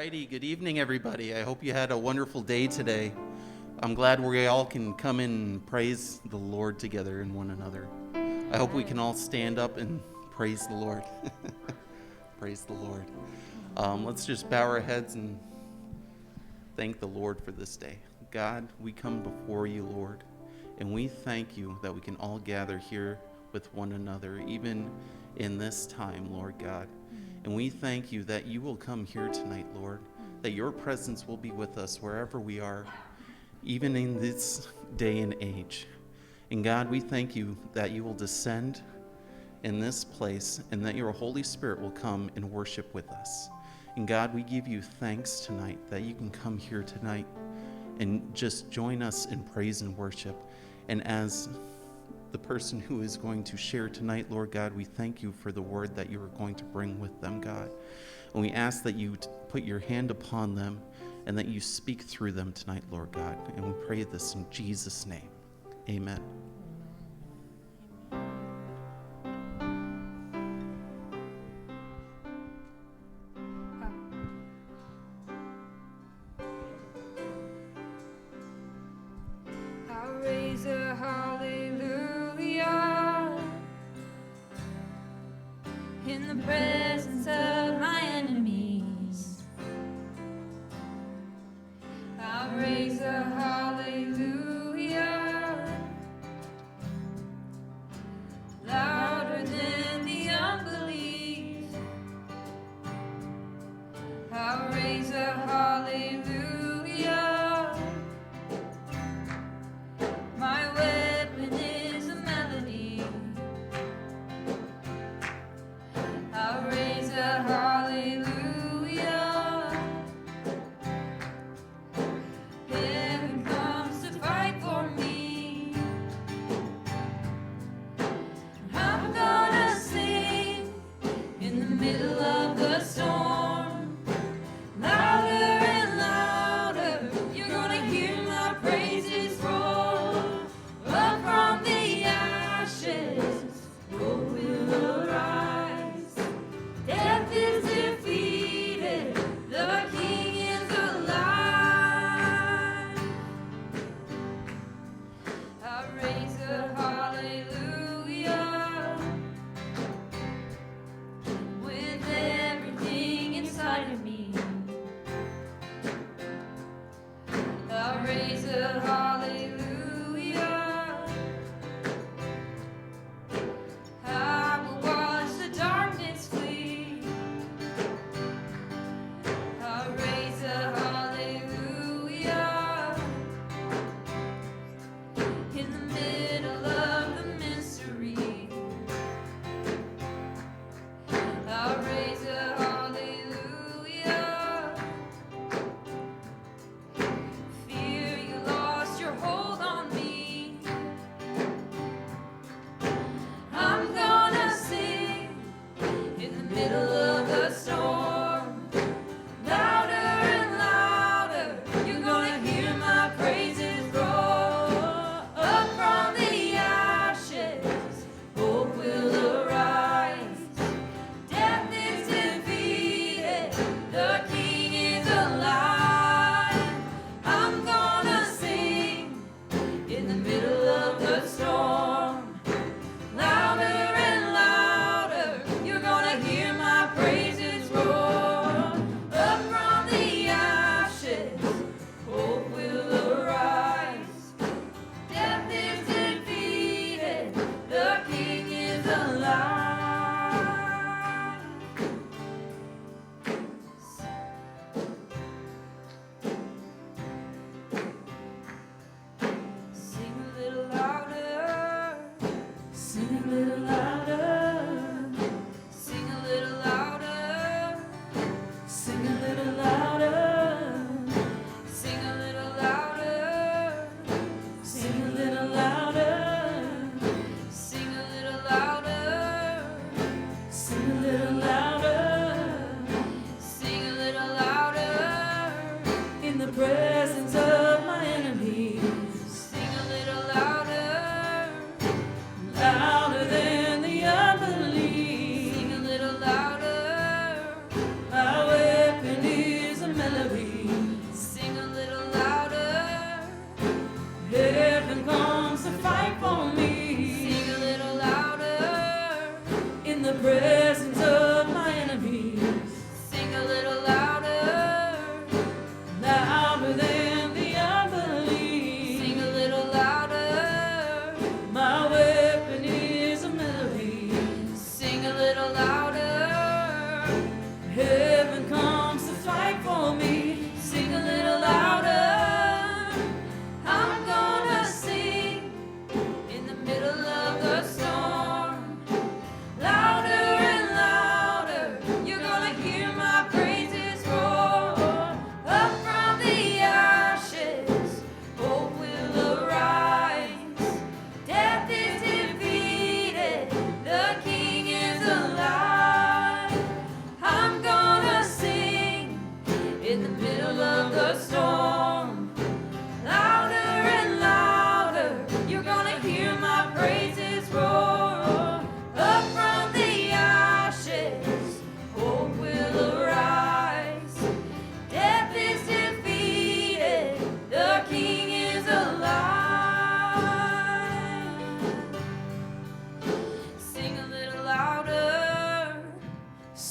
Alrighty, good evening, everybody. I hope you had a wonderful day today. I'm glad we all can come in and praise the Lord together and one another. I hope we can all stand up and praise the Lord. Praise the Lord. Let's just bow our heads and thank the Lord for this day. God, we come before you, Lord, and we thank you that we can all gather here with one another, even in this time, Lord God. And we thank you that you will come here tonight, Lord, that your presence will be with us wherever we are, even in this day and age. And God, we thank you that you will descend in this place and that your Holy Spirit will come and worship with us. And God, we give you thanks tonight that you can come here tonight and just join us in praise and worship. And as the person who is going to share tonight, Lord God, we thank you for the word that you are going to bring with them, God. And we ask that you put your hand upon them and that you speak through them tonight, Lord God. And we pray this in Jesus' name. Amen. I'll raise a hallelujah in the presence of my enemies. I'll raise a hallelujah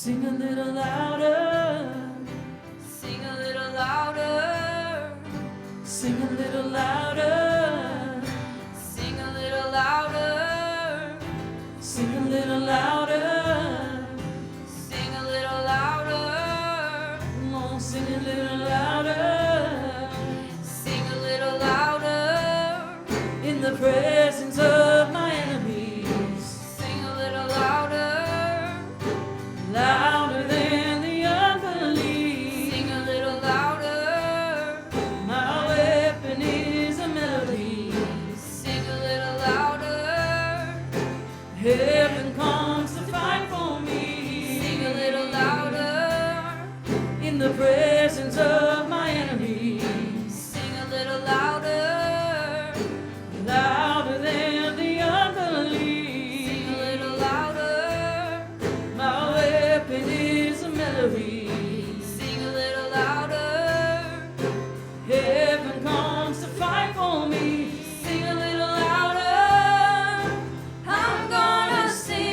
Sing a little louder. Sing a little louder. Sing a little louder. Sing a little louder. Sing a little louder. Sing a little louder. Come on, sing a little louder. Sing a little louder. In the presence of my enemies. Sing a little louder. Louder than the unbelief. Sing a little louder. My weapon is a melody. Sing a little louder. Heaven comes to fight for me. Sing a little louder. In the presence of my enemies. Sing a little louder. Louder than the unbelief. Sing a little louder. My weapon is a melody. Sing a little louder. Heaven comes to fight for me. Sing a little louder. I'm gonna sing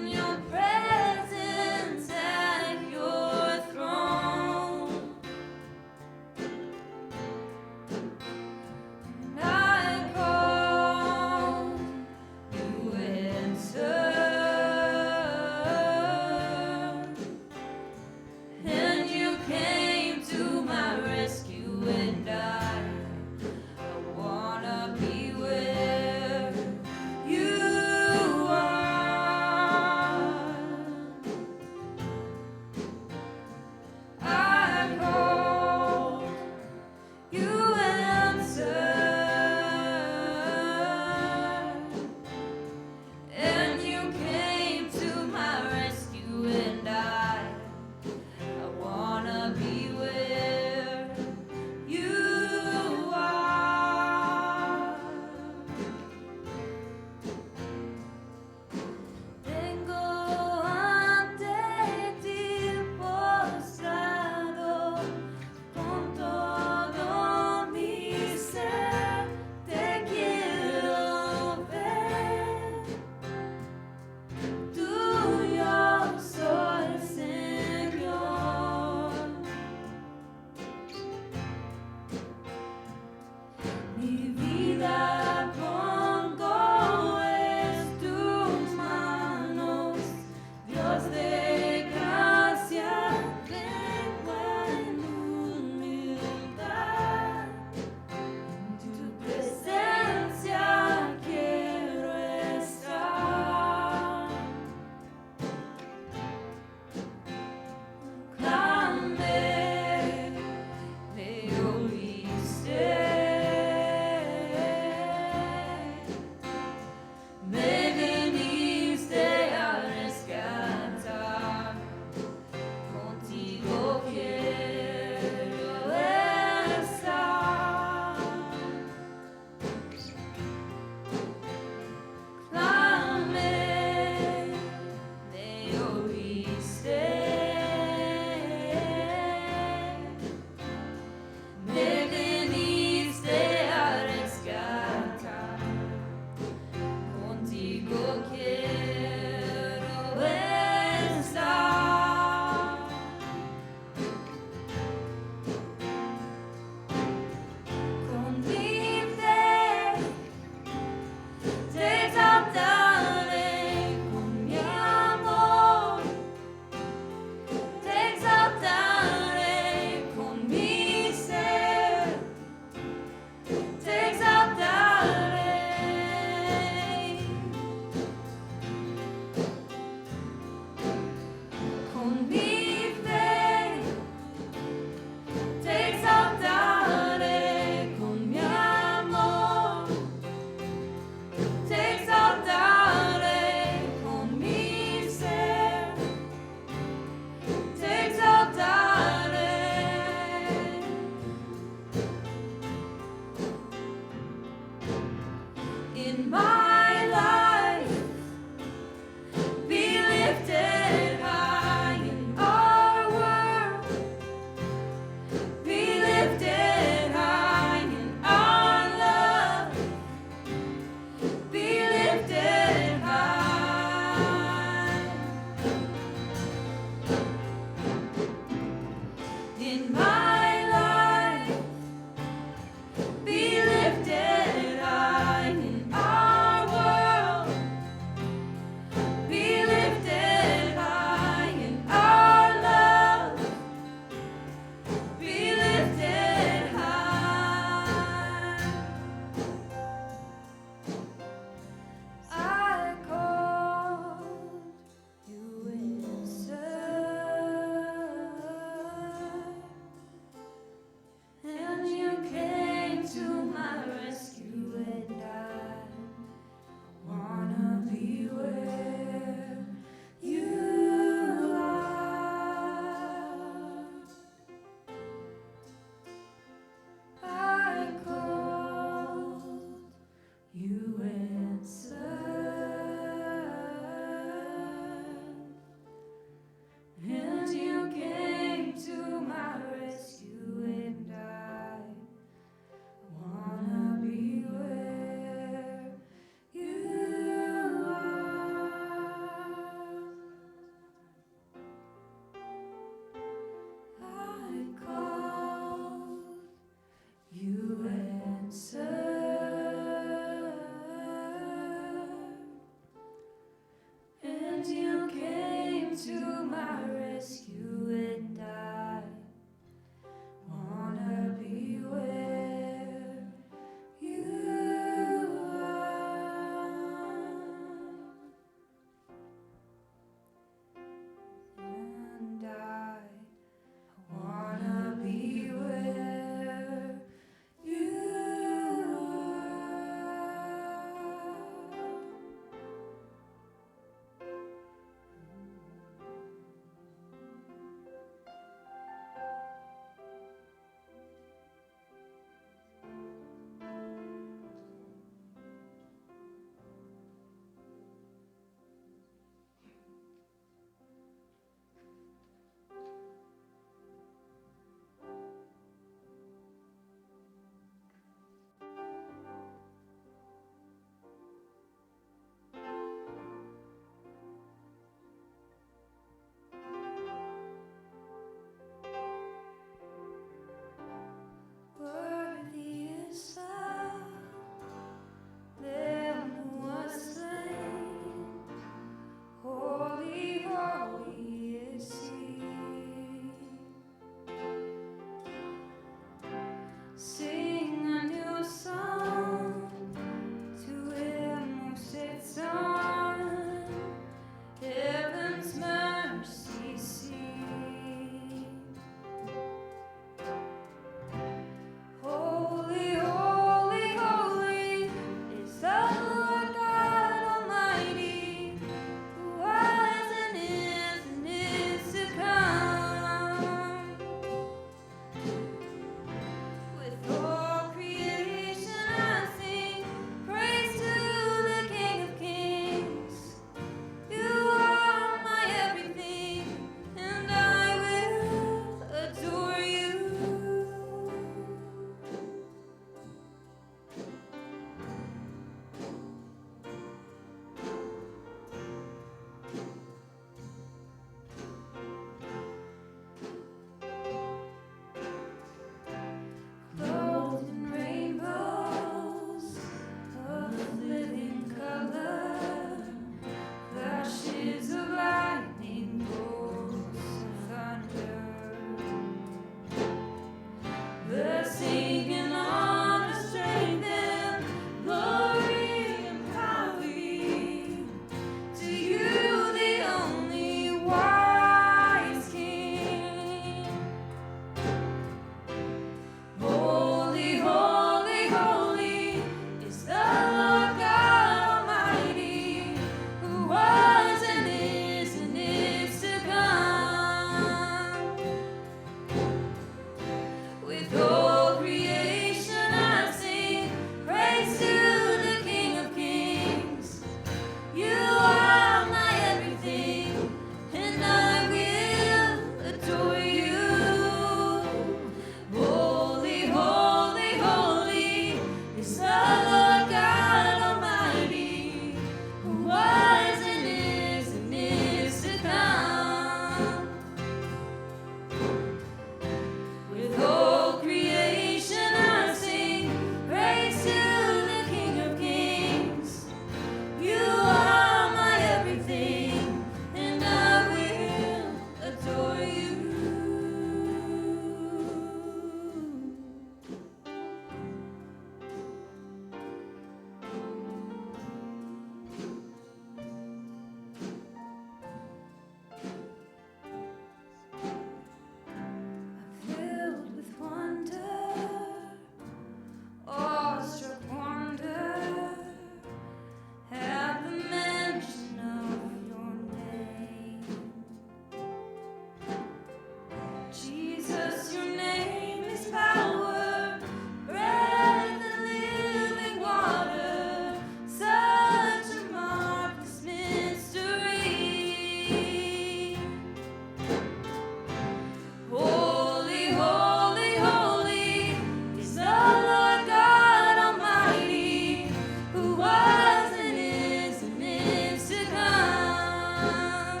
holy, holy is the Lord God Almighty, who was and is to come.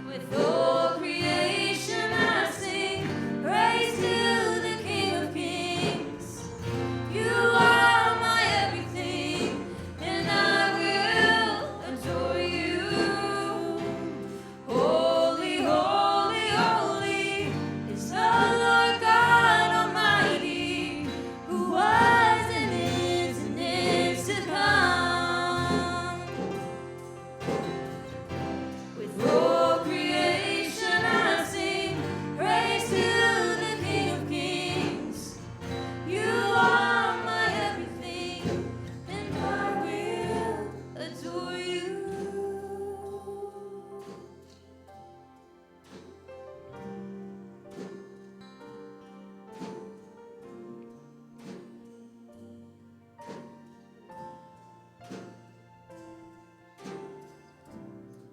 With all creation I sing praise to the King of Kings. You are my everything, and I will adore you. Holy, holy, holy is the Lord God Almighty, who was and is to come. With all creation I sing praise to the King of Kings. You are my everything, and I will adore you.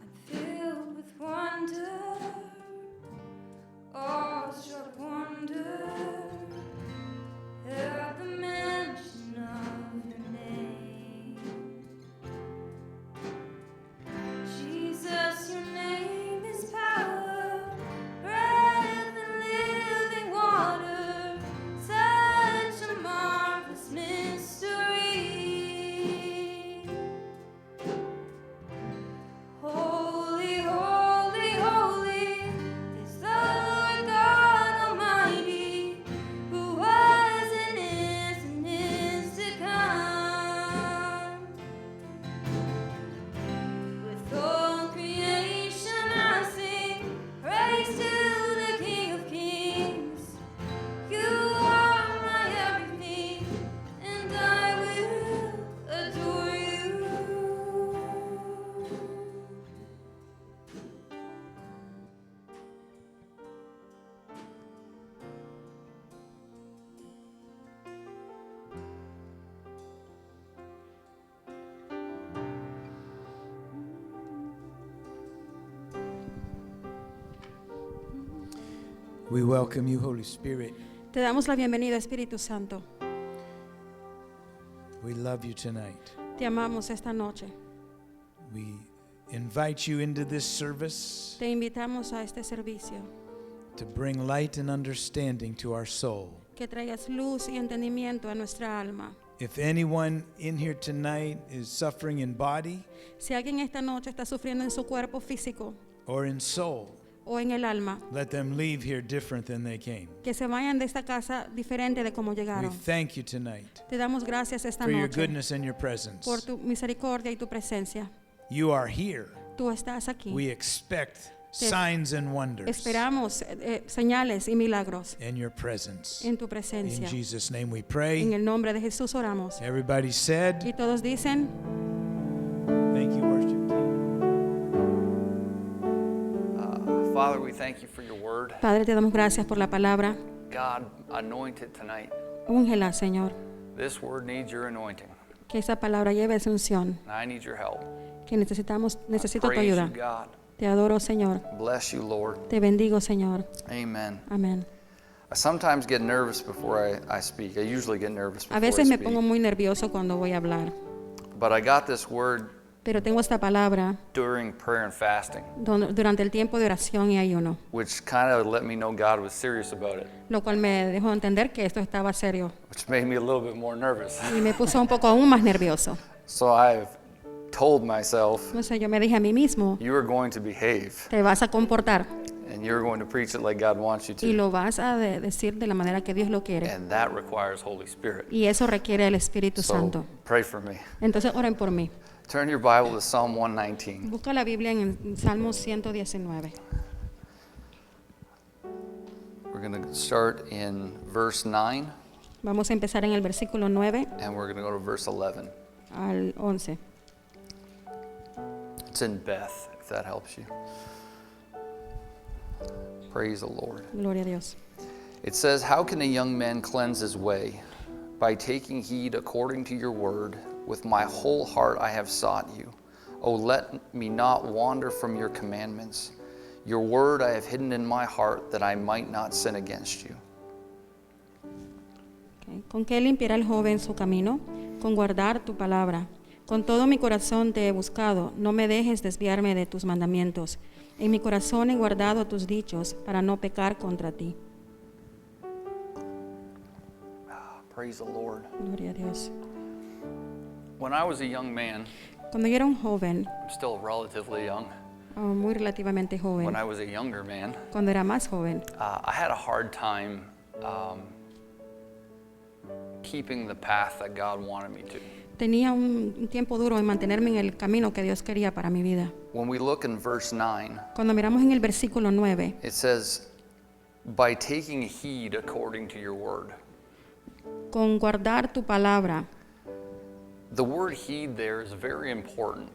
I'm filled with wonder, awestruck wonder, at the mention of your name. Jesus, your name is power, breath and living water, such a marvelous mystery. Holy, holy, holy is the Lord God Almighty, who was and is to come. With all creation I sing praise to the King of Kings. You are my everything, and I will adore you. We welcome you, Holy Spirit. Te damos la bienvenida, Espíritu Santo. We love you tonight. Te amamos esta noche. We invite you into this service Te invitamos a este servicio. to bring light and understanding to our soul. Que traigas luz y entendimiento a nuestra alma. If anyone in here tonight is suffering in body Si alguien esta noche está sufriendo en su cuerpo físico or in soul, o en el alma, let them leave here different than they came. que se vayan de esta casa diferente de como We llegaron. thank you tonight Te damos gracias esta for your noche goodness and your presence. por tu misericordia y tu presencia. You are here. Tú estás aquí. We expect Te signs and wonders Esperamos señales y milagros in your presence. en tu In presencia. Jesus' name we En pray. el nombre de Jesús oramos. Everybody said, Y todos dicen, thank you, worship team. Father, we thank you for your word. Padre, te damos gracias por la palabra. God, anoint it tonight. Úngela, Señor. This word needs your anointing. Que esa palabra lleve esa unción. And I need your help. Que necesito tu Praise you, ayuda. God. Te adoro, Señor. Bless you, Lord. Te bendigo, Señor. Amen. Amén. I sometimes get nervous before I speak. I usually get nervous before A veces I me speak. pongo muy nervioso cuando voy a hablar, But I got this word pero tengo esta palabra during prayer and fasting, durante el tiempo de oración y ayuno, which kind of let me know God was serious about it, lo cual me dejó entender que esto estaba serio which made me a little bit more nervous. y me puso un poco aún más nervioso. So I've told myself, No sé, yo me dije a mí mismo, you are going to behave te vas a comportar and you're going to preach it like God wants you y to. lo vas a decir de la manera que Dios lo quiere. And that requires Holy Spirit. Y eso requiere el Espíritu So Santo. pray for me. Entonces oren por mí. Turn your Bible to Psalm 119. Busca la Biblia en el Salmo 119. We're going to start in verse 9 Vamos a empezar en el versículo 9 and we're going to go to verse 11. al 11. It's in Beth, if that helps you. Praise the Lord. Gloria a Dios. It says, how can a young man cleanse his way? By taking heed according to your word. With my whole heart I have sought you. Oh, let me not wander from your commandments. Your word I have hidden in my heart that I might not sin against you. Ok. ¿Con qué limpiará el joven su camino? Con guardar tu palabra. Con todo mi corazón te he buscado, no me dejes desviarme de tus mandamientos. En mi corazón he guardado tus dichos para no pecar contra ti. Praise the Lord. Gloria a Dios. When I was a young man, Cuando yo era un joven, I'm still relatively young. muy relativamente joven, When I was a younger man, cuando era más joven, I had a hard time keeping the path that God wanted me to. tenía un tiempo duro en mantenerme en el camino que Dios quería para mi vida. When we look in verse 9, Cuando miramos en el versículo 9, it says, by taking heed according to your word. con guardar tu palabra. The word heed there is very important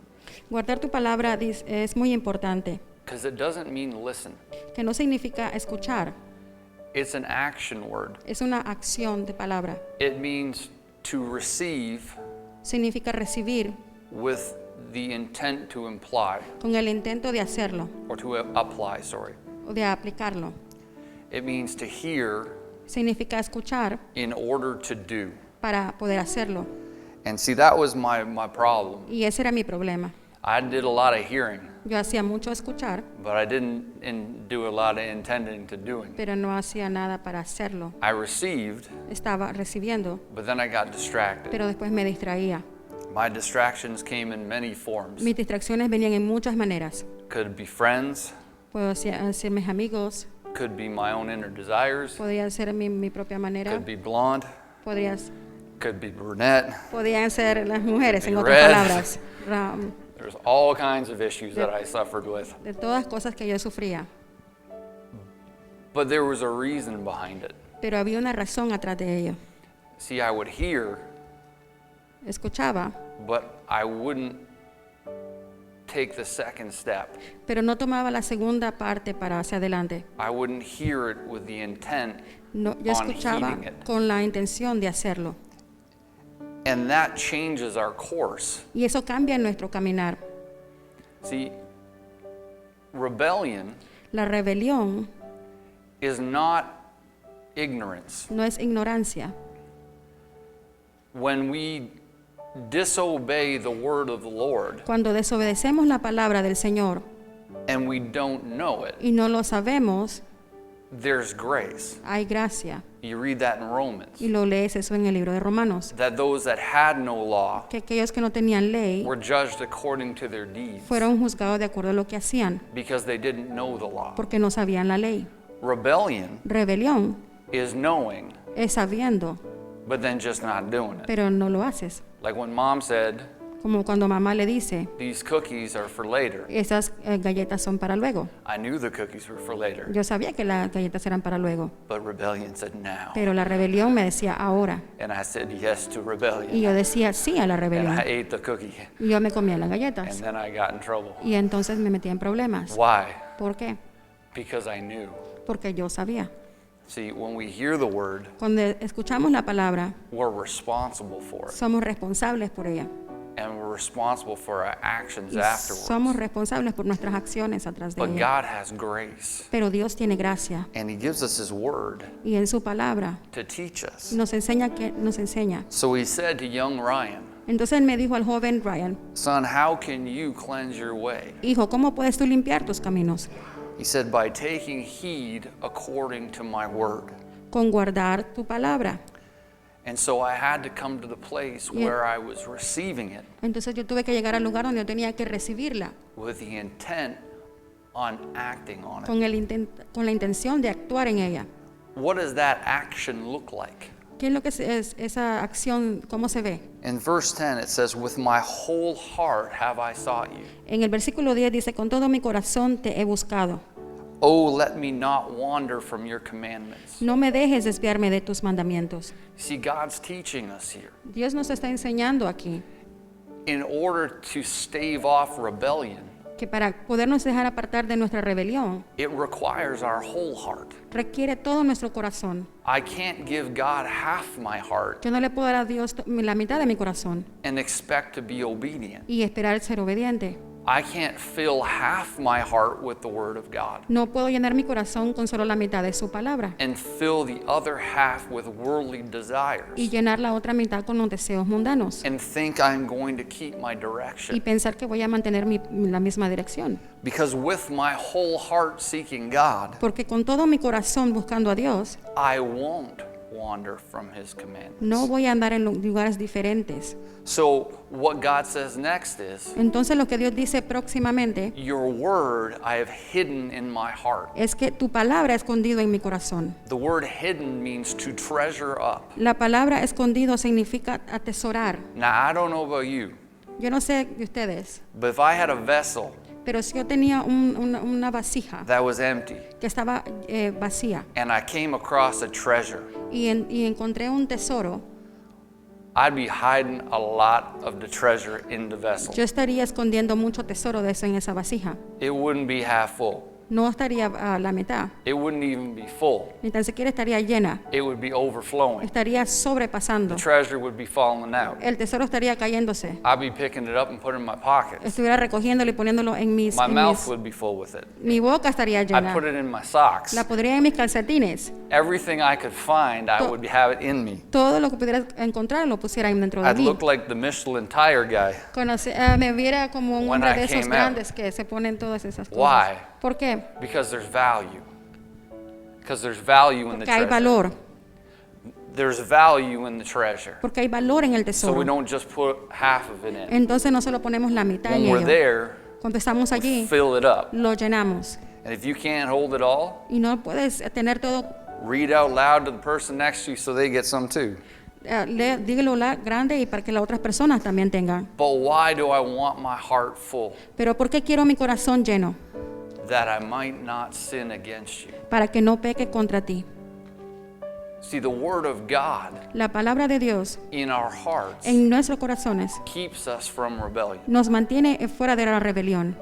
Guardar tu palabra es muy importante, because it doesn't mean listen. que no significa escuchar, It's an action word. es una acción de palabra. It means to receive Significa recibir with the intent to imply, con el intento de hacerlo or to apply, sorry. o de aplicarlo. It means to hear Significa escuchar in order to do. para poder hacerlo. And see, that was my problem. Y ese era mi problema. I did a lot of hearing, Yo hacía mucho escuchar, but I didn't do a lot of intending to doing. pero no hacía nada para hacerlo. I received, Estaba recibiendo, but then I got distracted. pero después me distraía. My distractions came in many forms. Mis distracciones venían en muchas maneras. Could be friends, Puedo ser mis amigos, could be my own inner desires, podía ser mi propia manera, could be blonde, could be brunette. podían ser las mujeres, en Be otras red. palabras. There's all kinds of issues that I suffered with. De todas cosas que yo sufría. But there was a reason behind it. Pero había una razón atrás de ello. See, I would hear, Escuchaba, but I wouldn't take the second step. pero no tomaba la segunda parte para hacia adelante. I wouldn't hear it with the intent No, yo on escuchaba heeding it. con la intención de hacerlo. And that changes our course. Y eso cambia nuestro caminar. See, rebellion La rebelión is not ignorance. no es ignorancia. When we disobey the word of the Lord Cuando desobedecemos la palabra del Señor and we don't know it, y no lo sabemos, there's grace. hay gracia. You read that in Romans. Y lo lees eso en el libro de Romanos. That those that had no law Que aquellos que no tenían ley were judged according to their deeds fueron juzgados de acuerdo a lo que hacían, because they didn't know the law. porque no sabían la ley. Rebellion Rebelión is knowing, es sabiendo, but then just not doing it. pero no lo haces. Like when mom said, Como cuando mamá le dice, these cookies are for later. esas galletas son para luego. I knew the cookies were for later, Yo sabía que las galletas eran para luego, but rebellion said now. pero la rebelión me decía ahora. And I said yes to Y rebellion. yo decía sí a la And rebelión. I ate the cookie. Y yo me comía las And galletas. then I got in trouble. Y entonces me metía en problemas. Why? ¿Por qué? Because I knew. Porque yo sabía. See, when we hear the word, Cuando escuchamos la palabra, we're responsible for it. somos responsables por ella. And we're responsible for our actions Y afterwards. somos responsables por nuestras acciones atrás de But ella. God has grace. Pero Dios tiene gracia And He gives us His word y en su palabra to teach us. nos enseña. So He said to young Ryan, Entonces él me dijo al joven Ryan, son, how can you cleanse your way? hijo, ¿cómo puedes tú limpiar tus caminos? He said, by taking heed according to my word. Con guardar tu palabra. And so I had to come to the place Yeah. where I was receiving it Entonces yo tuve que llegar al lugar donde yo tenía que recibirla with the intent on acting on it. con la intención de actuar en ella. What does that action look like? ¿Qué es lo que es esa acción? ¿Cómo se ve? In verse 10 it says, with my whole heart have I sought you. En el versículo 10 dice, con todo mi corazón te he buscado. Oh, let me not wander from your commandments. No me dejes desviarme de tus mandamientos. See, God's teaching us here. Dios nos está enseñando aquí In order to stave off rebellion, que para podernos dejar apartar de nuestra rebelión, it requires our whole heart. requiere todo nuestro corazón. I can't give God half my heart Yo no le puedo dar a Dios la mitad de mi corazón and expect to be obedient. y esperar ser obediente. I can't fill half my heart with the Word of God No puedo llenar mi corazón con solo la mitad de su palabra and fill the other half with worldly desires y llenar la otra mitad con los deseos mundanos and think I'm going to keep my y direction. pensar que voy a mantener la misma dirección. Because with my whole heart seeking God, Porque con todo mi corazón buscando a Dios, I won't wander from His commandments. no voy a andar en lugares diferentes. So what God says next is, Entonces lo que Dios dice próximamente your word I have hidden in my heart. es que tu palabra ha escondido en mi corazón. The word hidden means to treasure up. La palabra escondido significa atesorar. Now, I don't know about you, Yo no sé de ustedes, but if I had a vessel pero si yo tenía una vasija that was empty que estaba vacía and I came across a treasure, y encontré un tesoro, I'd be hiding a lot of the treasure in the vessel. yo estaría escondiendo mucho tesoro de eso en esa vasija. It wouldn't be half full. No estaría a la mitad, It wouldn't even be full. ni tan siquiera estaría llena, It would be overflowing. estaría sobrepasando. The treasure would be falling out. El tesoro estaría cayéndose. I'd be picking it up and putting it in my pockets. Estuviera recogiéndolo y poniéndolo en mis... My mouth would be full with it. mi boca estaría I'd llena. put it in my socks. La podría en mis calcetines. Everything I could find, I would have it in me. Todo lo que pudiera encontrar lo pusiera dentro de I'd mí. look like the Michelin tire guy. Me viera como un When hombre I de esos came out. grandes que se ponen todas esas cosas. Why? ¿Por qué? Because there's value. Because there's value in the Porque hay treasure. valor. There's value in the treasure. Porque hay valor en el So we tesoro. don't just put half of it in. Entonces no solo ponemos la mitad en When we're ello. there, Cuando estamos we allí, fill it up. lo llenamos. And if you can't hold it all, Y no puedes tener todo. read out loud to the person next to you so they get some too. Dígalo grande y para que las otras personas también tengan. But why do I want my heart full? Pero ¿por qué quiero mi corazón lleno? That I might not sin against you. Para que no peque contra ti. See, the Word of God La palabra de Dios in our hearts en nuestros corazones keeps us from rebellion. nos mantiene fuera de la rebelión.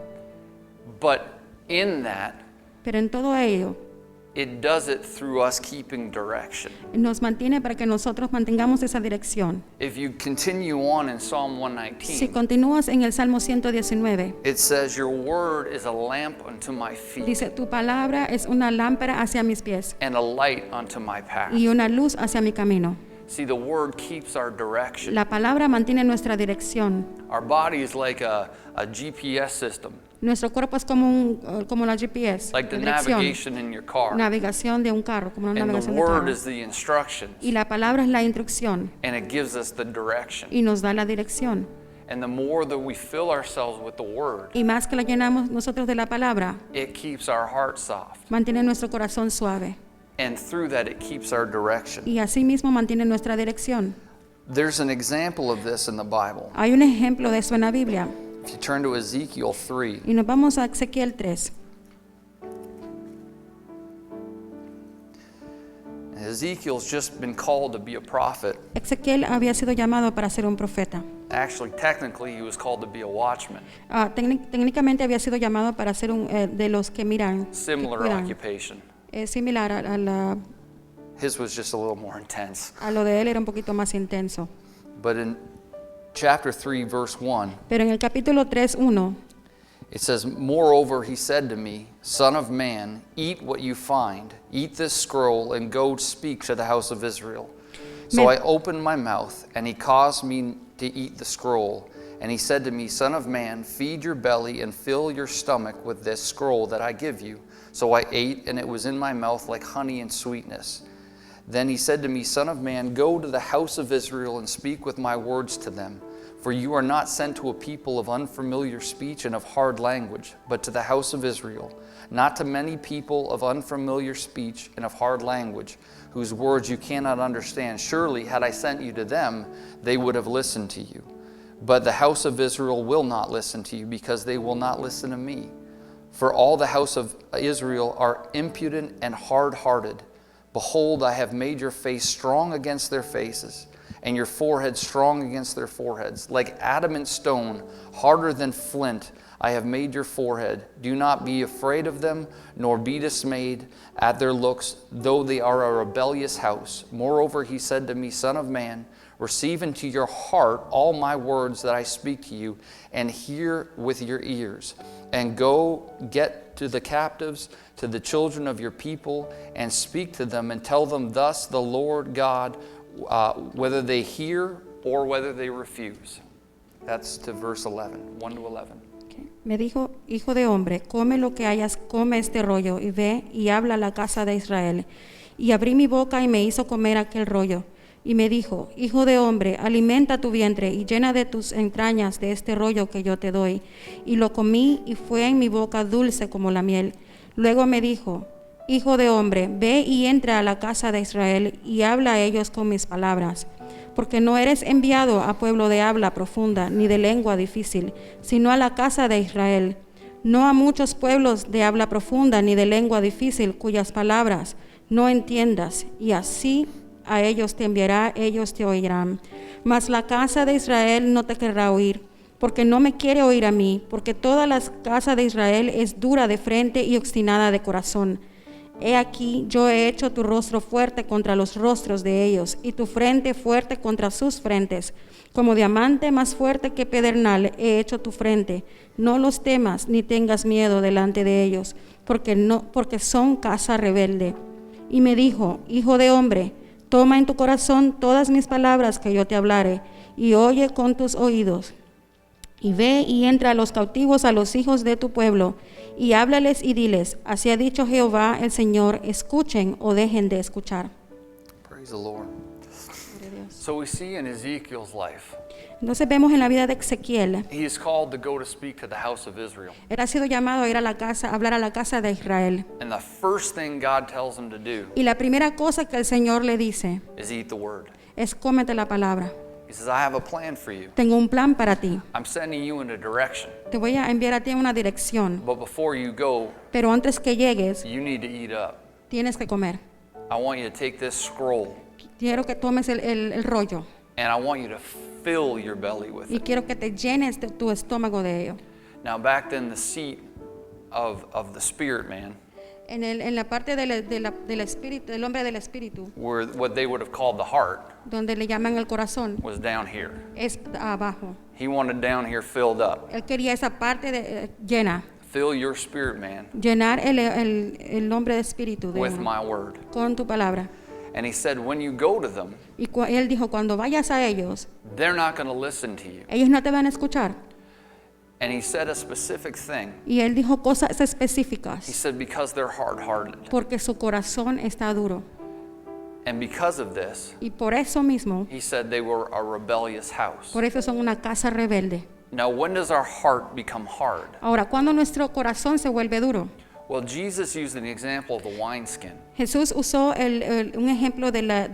But in that, Pero en todo ello it does it through us keeping direction. nos mantiene para que nosotros mantengamos esa dirección. If you continue on in Psalm Si 119, continúas en el Salmo 119, it says, your word is a lamp unto my feet dice, tu palabra es una lámpara hacia mis pies and a light unto my path. y una luz hacia mi camino. See, the word keeps our direction. La palabra mantiene nuestra dirección. Our body is like a GPS system, Nuestro cuerpo es como la GPS, like the dirección, navigation in your car. navegación de un carro, como una And the navegación de word carro. is the instructions, Y la palabra es la instrucción and it gives us the direction. y nos da la dirección. And the more that we fill ourselves with the word, Y más que la llenamos nosotros de la palabra, it keeps our heart soft. mantiene nuestro corazón suave. And through that, it keeps our direction. Y así mismo mantiene nuestra dirección. There's an example of this in the Bible. Hay un ejemplo de eso en la Biblia. If you turn to Ezekiel 3, Y nos vamos a Ezequiel 3. Ezekiel's just been called to be a prophet. Ezequiel había sido llamado para ser un profeta. Actually, technically, he was called to be a watchman. Técnicamente había sido llamado para ser de los que miran, que Similar cuidan. occupation. Es similar His was just a little more intense. a lo de él, era un poquito más intenso. But in chapter 3, verse 1, Pero en el capítulo 3:1 it says, moreover, he said to me, Son of man, eat what you find, eat this scroll, and go speak to the house of Israel. So I opened my mouth, and he caused me to eat the scroll. And he said to me, Son of man, feed your belly and fill your stomach with this scroll that I give you. So I ate, and it was in my mouth like honey and sweetness. Then he said to me, Son of man, go to the house of Israel and speak with my words to them. For you are not sent to a people of unfamiliar speech and of hard language, but to the house of Israel, not to many people of unfamiliar speech and of hard language, whose words you cannot understand. Surely, had I sent you to them, they would have listened to you. But the house of Israel will not listen to you, because they will not listen to me. For all the house of Israel are impudent and hard-hearted. Behold, I have made your face strong against their faces, and your forehead strong against their foreheads. Like adamant stone, harder than flint, I have made your forehead. Do not be afraid of them, nor be dismayed at their looks, though they are a rebellious house. Moreover, he said to me, Son of man, Receive into your heart all my words that I speak to you, and hear with your ears. And go get to the captives, to the children of your people, and speak to them, and tell them, thus the Lord God, whether they hear or whether they refuse. That's to verse 11, 1 to 11. Okay. Me dijo, hijo de hombre, come lo que hayas, come este rollo, y ve y habla a la casa de Israel. Y abrí mi boca y me hizo comer aquel rollo. Y me dijo, hijo de hombre, alimenta tu vientre y llena de tus entrañas de este rollo que yo te doy. Y lo comí y fue en mi boca dulce como la miel. Luego me dijo, hijo de hombre, ve y entra a la casa de Israel y habla a ellos con mis palabras. Porque no eres enviado a pueblo de habla profunda ni de lengua difícil, sino a la casa de Israel. No a muchos pueblos de habla profunda ni de lengua difícil, cuyas palabras no entiendas, y así a ellos te enviará, ellos te oirán. Mas la casa de Israel no te querrá oír, porque no me quiere oír a mí, porque toda la casa de Israel es dura de frente y obstinada de corazón. He aquí, yo he hecho tu rostro fuerte contra los rostros de ellos, y tu frente fuerte contra sus frentes. Como diamante más fuerte que pedernal he hecho tu frente. No los temas ni tengas miedo delante de ellos, porque son casa rebelde. Y me dijo, hijo de hombre, toma en tu corazón todas mis palabras que yo te hablare, y oye con tus oídos. Y ve y entra a los cautivos, a los hijos de tu pueblo, y háblales y diles, así ha dicho Jehová el Señor, escuchen o dejen de escuchar. Praise the Lord. So we see in Ezekiel's life, Entonces vemos en la vida de Ezequiel, he is called to go to speak to the house of Israel. él ha sido llamado a ir a la casa, a hablar a la casa de Israel. And the first thing God tells him to do Y la primera cosa que el Señor le dice is eat the word. es cómete la palabra. He says, I have a plan for you. Tengo un plan para ti. I'm sending you in a direction. Te voy a enviar a ti en una dirección, But before you go, pero antes que llegues, you need to eat up. tienes que comer. I want you to take this scroll Quiero que tomes el rollo and I want you to fill your belly with y it. quiero que te llenes de tu estómago de ello. Now back then the seat of the spirit man, En la parte del espíritu, del hombre del espíritu, where what they would have called the heart, donde le llaman el corazón, was down here. es abajo. He wanted down here filled up. Él quería esa parte llena, Fill your spirit man llenar el hombre de espíritu de with uno, my word. con tu palabra. And he said, when you go to them, Y él dijo, cuando vayas a ellos, they're not going to listen to you. ellos no te van a escuchar. And he said a specific thing. Y él dijo cosas He específicas, said, because they're hard-hearted. porque su corazón está duro. And because of this, Y por eso mismo, he said they were a rebellious house. por eso son una casa rebelde. Now, when does our heart become hard? Ahora, cuando nuestro corazón se vuelve duro, Well, Jesus used an example of the wineskin. Jesús usó un ejemplo de la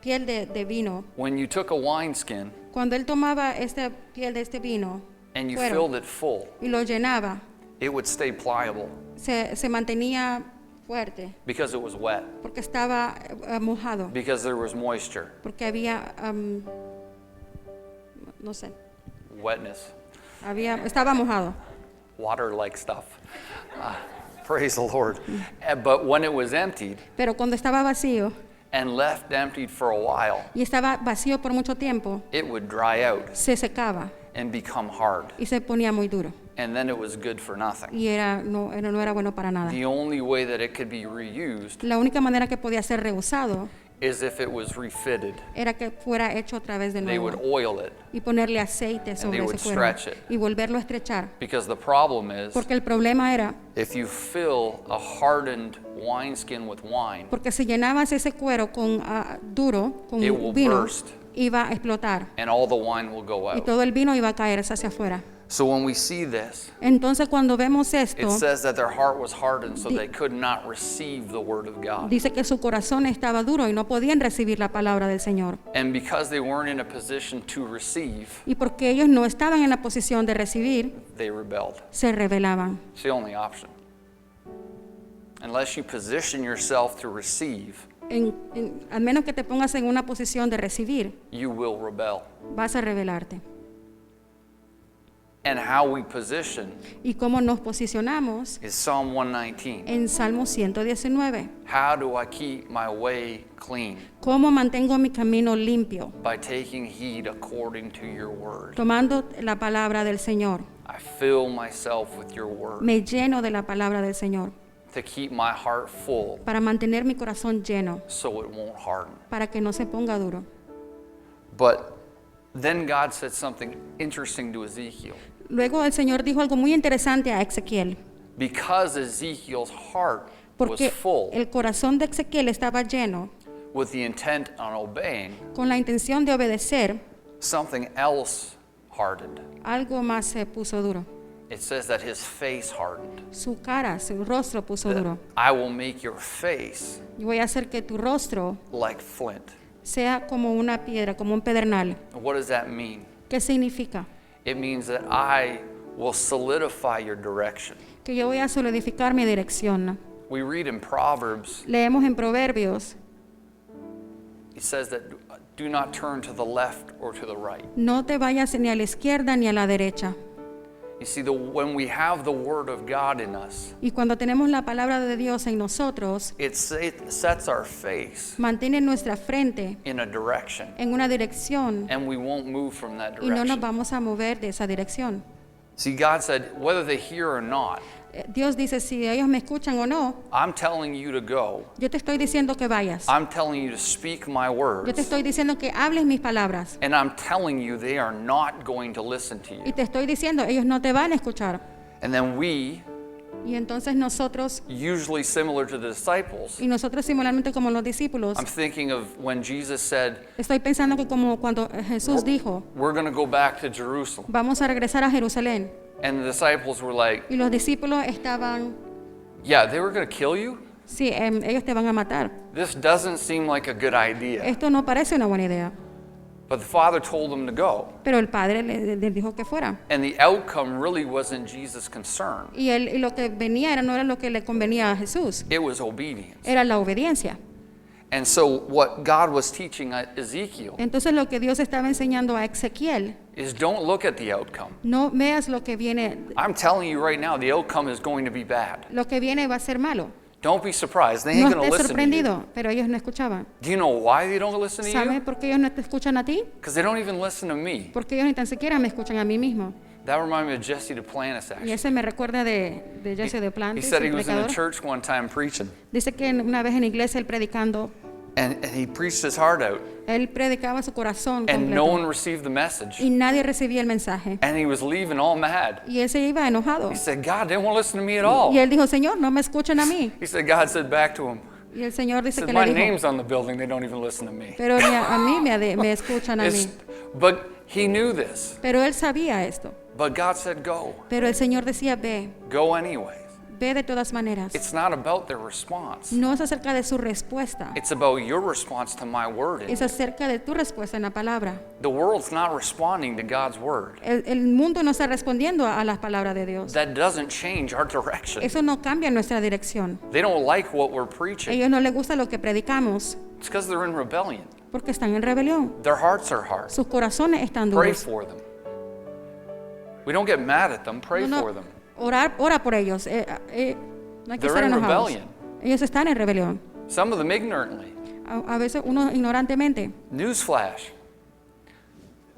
piel de vino. When you took a wineskin Cuando él tomaba esta piel de este vino and you cuero, filled it full, y lo llenaba, it would stay pliable se mantenía fuerte because it was wet, porque estaba mojado, because there was moisture, porque había, no sé, wetness, estaba mojado. water-like stuff. Praise the Lord. But when it was emptied Pero cuando estaba vacío and left emptied for a while, y estaba vacío por mucho tiempo, it would dry out se secaba and become hard. y se ponía muy duro. And then it was good for nothing. Y no era bueno para nada. The only way that it could be reused La única manera que podía ser reusado is if it was refitted. era que fuera hecho otra vez de They nuevo would oil it y ponerle aceite they sobre would ese cuero stretch it. y volverlo a estrechar. because the problem is Porque el problema era, if you fill a hardened wineskin with wine, porque si llenabas ese cuero con duro, con It will vino, burst. iba a explotar and all the wine will go y out. todo el vino iba a caer hacia afuera. So when we see this, Entonces cuando vemos it esto, says that their heart was hardened so they could not receive the word of God. dice que su corazón estaba duro y no podían recibir la palabra del Señor. And because they weren't in a position to receive, Y porque ellos no estaban en la posición de recibir, they rebelled. se rebelaban. It's the only option. Unless you position yourself to receive, Al menos que te pongas en una posición de recibir, you will rebel. vas a rebelarte. and how we position y cómo nos posicionamos is Psalm 119. en Salmo 119. How do I keep my way clean? ¿Cómo mantengo mi camino limpio? By taking heed according to your word. Tomando la palabra del Señor. I fill myself with your word Me lleno de la palabra del Señor to keep my heart full para mantener mi corazón lleno, so it won't harden. para que no se ponga duro. But then God said something interesting to Ezekiel. Luego el Señor dijo algo muy interesante a Ezequiel, Because Ezekiel's heart was porque full el corazón de Ezequiel estaba lleno with the intent on obeying, con la intención de obedecer, something else hardened. algo más se puso duro. It says that his face hardened. Su cara, su rostro puso duro. I will make your face Y voy a hacer que tu rostro like flint. sea como una piedra, como un pedernal. What does that mean? ¿Qué significa? It means that I will solidify your direction. Que yo voy a solidificar mi dirección. We read in Proverbs, Leemos en Proverbios, it says that do not turn to the left or to the right. no te vayas ni a la izquierda ni a la derecha. You see, when we have the Word of God in us, Y cuando tenemos la palabra de Dios en nosotros, it sets our face mantiene nuestra frente in a direction, en una dirección and we won't move from that y no nos direction. vamos a mover de esa dirección. See, God said, whether they hear or not, Dios dice, si ellos me escuchan o no, I'm telling you to go. yo te estoy diciendo que vayas. I'm telling you to speak my Yo te words. estoy diciendo que hables mis palabras. And I'm telling you they are not going to listen to Y you. te estoy diciendo, ellos no te van a escuchar. And then we, Y entonces nosotros, usually similar to the disciples, y nosotros similarmente como los discípulos, I'm thinking of when Jesus said, estoy pensando que como cuando Jesús dijo, we're going to go back to Jerusalem. vamos a regresar a Jerusalén. And the disciples were like, Y los discípulos estaban, yeah, they were going to kill you? sí, ellos te van a matar. This doesn't seem like a good idea. Esto no parece una buena idea. But the Father told them to go. Pero el Padre le dijo que fuera. And the outcome really wasn't Jesus' concern. Y lo que venía no era lo que le convenía a Jesús, It was obedience. era la obediencia. And so what God was teaching Ezekiel Entonces lo que Dios estaba enseñando a Ezequiel, is don't look at the outcome. no veas lo que viene I'm telling you right now, the outcome is going to be bad. va a ser malo. Don't be surprised. They No ain't going to estés listen to you. sorprendido, pero ellos no escuchaban. Do you know why they don't listen to ¿Sabes you? por qué ellos no te escuchan a ti? Because they don't even listen to me. Porque ellos ni tan siquiera me escuchan a mí mismo. That reminded me of Jesse Duplantis, Y actually. ese me recuerda de Jesse de He Plantes, said he el was in a predicador. church one time preaching, Dice que una vez en iglesia él predicando, and he preached his heart out, él predicaba su corazón and no one completo. received the message. Y nadie recibía el mensaje. And he was leaving all mad. Y él se iba enojado. He said, God, they won't listen to me at all. Y él dijo, Señor, no me escuchan a mí. He said, God said back to him, Y el Señor he dice said, que my le dijo, name's on the building, they don't even listen to me. pero ni a mí me escuchan a mí. But he knew this. Pero él sabía esto. But God said, go. Pero el Señor decía, ve, Go anyways. ve de todas maneras. It's not about their response. No es acerca de su respuesta, It's about your response to my word. es acerca de tu respuesta en la palabra. The world's not responding to God's word. El mundo no está respondiendo a las palabras de Dios. That doesn't change our direction. Eso no cambia nuestra dirección. They don't like what we're preaching. A ellos no les gusta lo que predicamos It's because they're in rebellion. porque están en rebelión. Their hearts are hard. Sus corazones están Pray duros. for them. We don't get mad at them. Pray No, for them. ora por ellos. No hay que They're estar in enojados. rebellion. Ellos están en rebelión. Some of them ignorantly. A veces uno ignorantemente. Newsflash.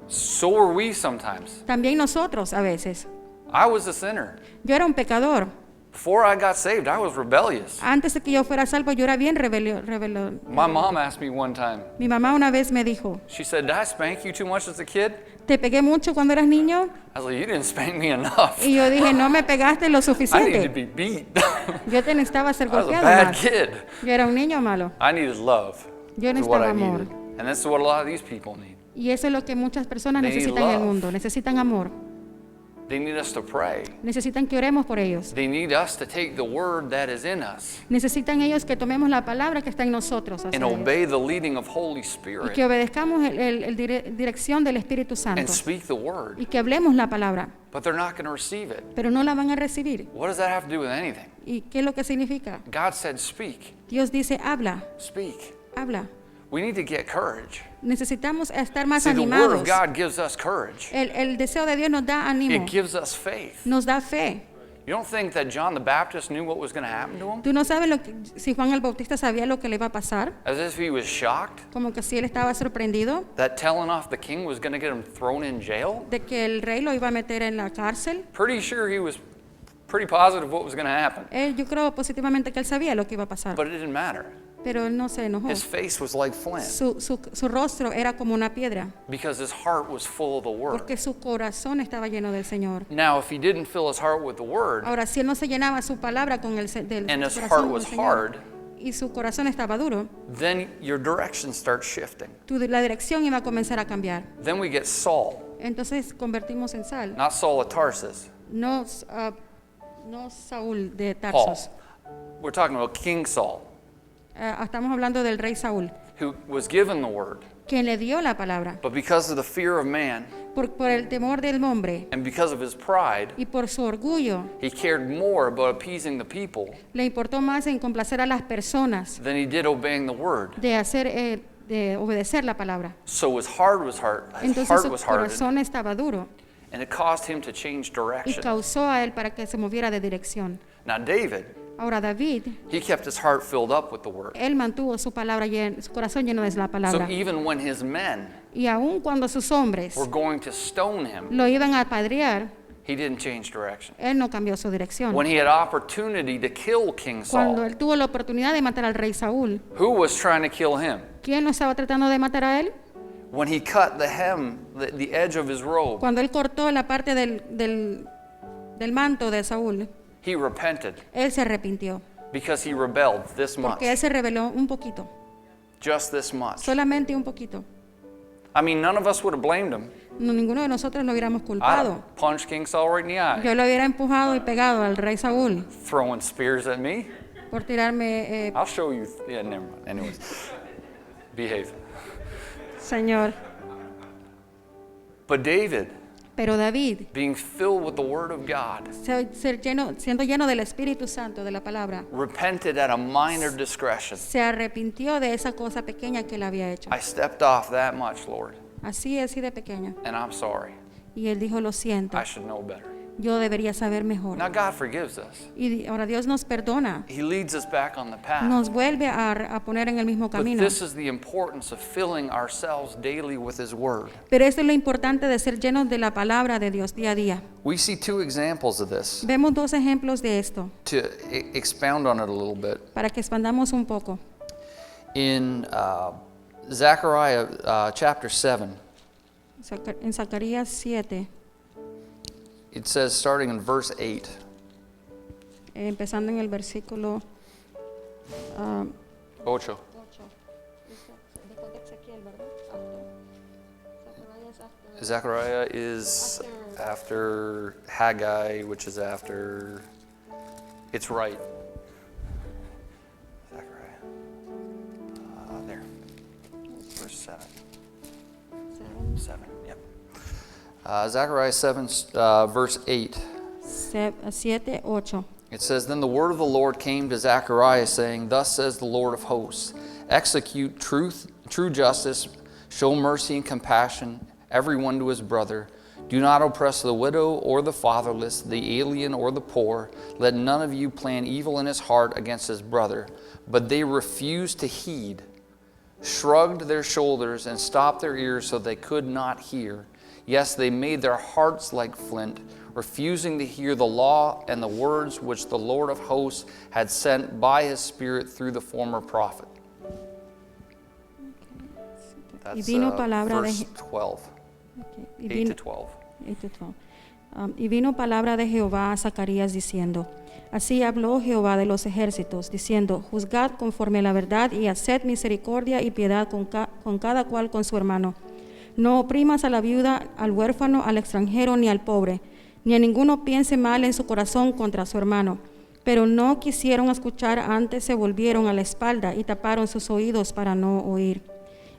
So are we sometimes. También nosotros a veces. I was a sinner. Yo era un pecador. Before I got saved, I was rebellious. Antes de que yo fuera salvo, yo era bien rebelión. My mom asked me one time, Mi mamá una vez me dijo, she said, did I spank you too much as a kid? ¿te pegué mucho cuando eras niño? I was like, you didn't spank me enough. Y yo dije, no me pegaste lo I needed to suficiente. be beat. Yo te necesitaba ser I was a golpeado bad más. kid. Yo era un niño malo. I needed love. Yo Is what I necesitaba amor. needed. And this is what a lot of these people need. Y eso es lo que muchas personas They need necesitan en el love. mundo. Necesitan amor. They need us to pray. Necesitan que oremos por ellos. They need us to take the word that is in us Necesitan ellos que tomemos la palabra que está en nosotros hacia and ellos. obey the leading of Holy Y Spirit que obedezcamos dirección del Espíritu Santo. and speak the word. Y que hablemos la palabra. But they're not going to receive it. Pero no la van a recibir. What does that have to do with anything? ¿Y qué es lo que significa? God said, speak, Dios dice, habla, speak. habla. We need to get courage. Necesitamos estar más See, the Word animados. of God gives us courage. El deseo de Dios nos da ánimo, It gives us faith. nos da fe. You don't think that John the Baptist knew what was going to happen to him? Tú no sabes si Juan el Bautista sabía lo que le iba a pasar, As if he was shocked como que si él estaba sorprendido that telling off the king was going to get him thrown in jail? de que el rey lo iba a meter en la cárcel. Pretty sure he was pretty positive what was going to happen. Yo creo positivamente que él sabía lo que iba a pasar, But it didn't matter. pero él no se enojó. His face was like flint Su rostro era como una piedra, because his heart was full of the Word. porque su corazón estaba lleno del Señor. Now, if he didn't fill his heart with the Word Ahora, si él no se llenaba su palabra con el and his corazón heart del was Señor, hard, y su corazón estaba duro, then your direction starts shifting. la dirección iba a comenzar a cambiar. Then we get Saul, Entonces convertimos en Sal, not Saul of Tarsus, no Saúl de Paul. Tarsos. We're talking about King Saul, Estamos hablando del rey Saúl, who was given the Word, quien le dio la palabra. but because of the fear of man Por el temor del hombre and because of his pride, y por su orgullo, he cared more about appeasing the people le importó más en complacer a las personas than he did obeying the Word. de obedecer la palabra. So his heart was Entonces su hardened, corazón estaba duro and it caused him to change y direction. causó a él para que se moviera de dirección. Now David, Ahora David, he kept his heart filled up with the Word. él mantuvo su corazón lleno de la So palabra. even when his men Y aun cuando sus hombres were going to stone him, lo iban a apedrear, he didn't change direction. él no cambió su dirección. When he had opportunity to kill King Cuando Saul, él tuvo la oportunidad de matar al rey Saúl, who was trying to kill him? ¿quién no estaba tratando de matar a él? When he cut the hem, the edge of his robe, Cuando él cortó la parte del manto de Saúl, he repented él se arrepintió, because he rebelled this much, porque él se rebeló un poquito, just this much. solamente un poquito. I mean, none of us would have blamed him. No, ninguno de nosotros lo hubiéramos I'd culpado. have punched King Saul right in the eye, Yo lo hubiera empujado y pegado al rey Saúl throwing spears at me. por tirarme, I'll show you. Yeah, never mind. Anyways, behave. Señor. But David, Pero David, being filled with the Word of God, siendo lleno del Espíritu Santo, de la palabra, repented at a minor discretion. se arrepintió de esa cosa pequeña que él había hecho. I stepped off that much, Lord, Así de pequeño. and I'm sorry. Y él dijo, lo siento, I should know better. yo debería saber mejor. Now God forgives us. Y ahora Dios nos perdona, He leads us back on the path. nos vuelve a poner en el mismo But camino. this is the importance of filling ourselves daily with His Word. Pero esto es lo importante de ser llenos de la palabra de Dios día a día. We see two examples of this. Vemos dos ejemplos de esto, To expound on it a little bit, para que expandamos un poco. in Zechariah chapter 7, En Zacarías 7, it says, starting in verse 8, empezando en el versículo 8. Zechariah is after Haggai, which is after. It's right. Zechariah. There. Verse 7. 7, yep. Zechariah 7, verse 8. 7, 8. It says, Then the word of the Lord came to Zechariah, saying, Thus says the Lord of hosts, execute true justice, show mercy and compassion, everyone to his brother. Do not oppress the widow or the fatherless, the alien or the poor. Let none of you plan evil in his heart against his brother. But they refused to heed, shrugged their shoulders, and stopped their ears so they could not hear. Yes, they made their hearts like flint, refusing to hear the law and the words which the Lord of hosts had sent by his Spirit through the former prophet. That's verse 12, Okay. 8 to 12. 8 to 12. Y vino palabra de Jehová a Zacarías diciendo, así habló Jehová de los ejércitos, diciendo, juzgad conforme a la verdad y haced misericordia y piedad con cada cual con su hermano. No oprimas a la viuda, al huérfano, al extranjero ni al pobre, ni a ninguno piense mal en su corazón contra su hermano. Pero no quisieron escuchar, antes se volvieron a la espalda y taparon sus oídos para no oír.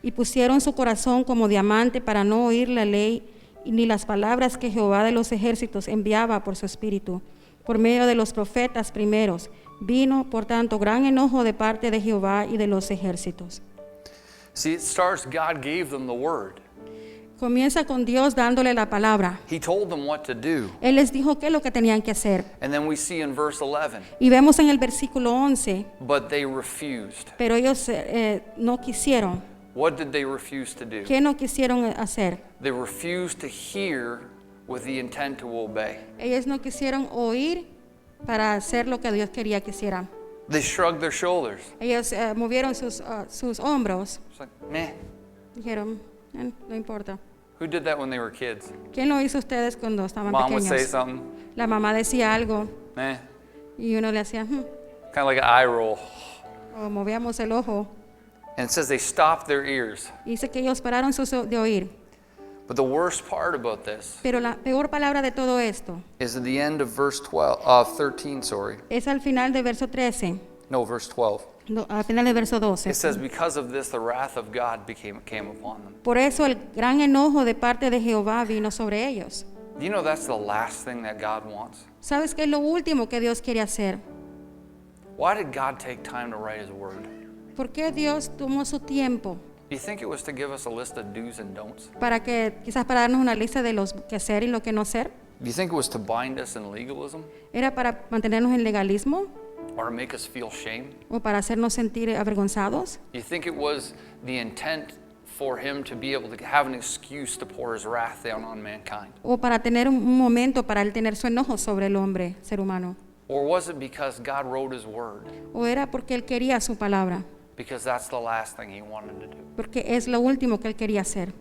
Y pusieron su corazón como diamante para no oír la ley ni las palabras que Jehová de los ejércitos enviaba por su espíritu, por medio de los profetas primeros. Vino, por tanto, gran enojo de parte de Jehová y de los ejércitos. See, it starts, God gave them the word. Comienza con Dios dándole la palabra. He told them what to do. Él les dijo qué es lo que tenían que hacer. And then we see in verse 11, Y vemos en el versículo 11, but they refused. pero ellos no quisieron. What did they refuse to do? ¿Qué no quisieron hacer? They refused to hear with the intent to obey. Ellos no quisieron oír para hacer lo que Dios quería que hicieran. They shrugged their shoulders. Ellos movieron sus hombros. It's like, meh. Dijeron, no importa. Who did that when they were kids? ¿Quién lo hizo ustedes cuando estaban Mom would say pequeños? something, La mamá decía algo meh. y uno le hacía, Kind of like an eye roll. o movíamos el ojo. And it says they stopped their ears. Y dice que ellos pararon de oír. But the worst part about this Pero la peor palabra de todo esto is at the end of verse 13, sorry. es al final de verso 13, No, verse 12. al final de verso 12. It says, because of this, the wrath of God came upon them. Por eso el gran enojo de parte de Jehová vino sobre ellos. Do you know that's the last thing that God wants? ¿Sabes qué es lo último que Dios quiere hacer? Why did God take time to write His word? ¿Por qué Dios tomó su tiempo? Do you think it was to give us a list of do's and don'ts? Quizás para darnos una lista de los que hacer y lo que no hacer. Do you think it was to bind us in legalism ¿Era para mantenernos en legalismo or to make us feel shame? o para hacernos sentir avergonzados? Do you think it was the intent for Him to be able to have an excuse to pour His wrath down on mankind? ¿O para tener un momento para él tener su enojo sobre el hombre, ser humano? Or was it because God wrote His word? ¿O era porque él quería su palabra? Because that's the last thing He wanted to do. Porque es lo último que él quería hacer.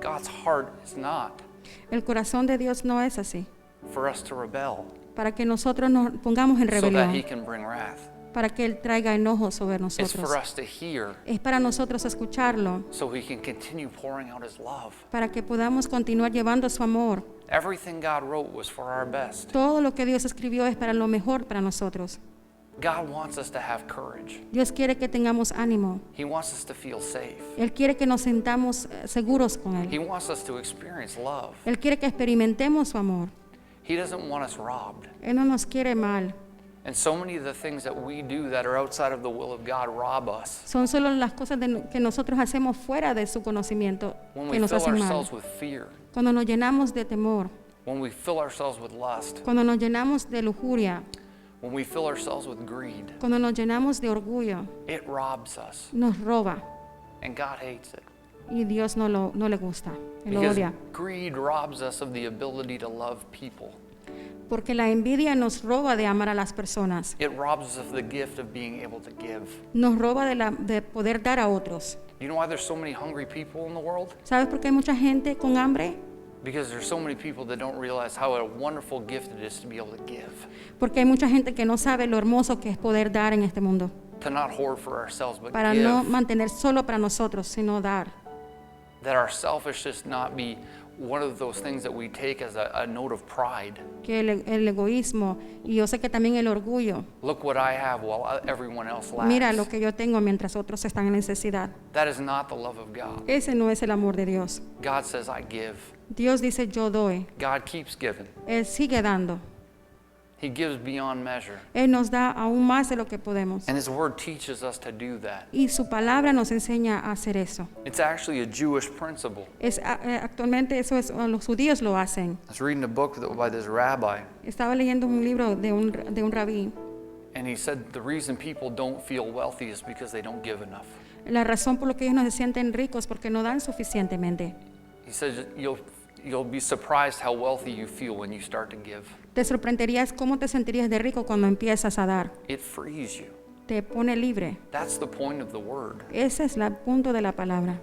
God's heart is not El corazón de Dios no es así. for us to rebel Para que nosotros nos pongamos en so that He rebelión, can bring wrath. para que él traiga enojo sobre It's nosotros. for us to hear Es para nosotros escucharlo, so He can continue pouring out His love. para que podamos continuar llevando su amor. Everything God wrote was for our best. Todo lo que Dios escribió es para lo mejor para nosotros. God wants us to have courage. Dios quiere que tengamos ánimo. He wants us to feel safe. Él quiere que nos sintamos seguros con He Él. wants us to experience love. Él quiere que experimentemos su amor. He doesn't want us robbed. Él no nos quiere mal. And so many of the things that we do that are outside of the will of God rob us Son solo las cosas que nosotros hacemos fuera de su conocimiento when que we nos fill hacen mal. ourselves with fear, Cuando nos llenamos de temor, when we fill ourselves with lust, cuando nos llenamos de lujuria, when we fill ourselves with greed. cuando nos llenamos de orgullo, It robs us, nos roba and God hates it. y Dios no le gusta, Él lo Because odia. greed robs us of the ability to love people. Porque la envidia nos roba de amar a las personas, It robs us of the gift of being able to give. nos roba de poder dar a otros. You know why there's so many hungry people in the world? ¿Sabes por qué hay mucha gente con hambre? Because there's so many people that don't realize how a wonderful gift it is to be able to give. Porque hay mucha gente que no sabe lo hermoso que es poder dar en este mundo. To not hoard for ourselves, but Para give. no mantener solo para nosotros, sino dar. That our selfishness not be one of those things that we take as a note of pride. Que el egoísmo, y yo sé que también el orgullo. Look what I have while everyone else lacks. Mira lo que yo tengo mientras otros están en necesidad. That is not the love of God. Ese no es el amor de Dios. God says, I give. Dios dice yo doy. God keeps giving. Él sigue dando. He gives beyond measure. Él nos da aún más de lo que podemos. And His word teaches us to do that. Y su palabra nos enseña a hacer eso. It's actually a Jewish principle. Actualmente eso es, los judíos lo hacen. I was reading a book by this rabbi, Estaba leyendo un libro de un rabí. and he said the reason people don't feel wealthy is because they don't give enough. La razón por la que ellos no se sienten ricos porque no dan suficientemente. He says you'll be surprised how wealthy you feel when you start to give. Te sorprenderías cómo te sentirías de rico cuando empiezas a dar. It frees you. Te pone libre. That's the point of the word. Ese es el punto de la palabra.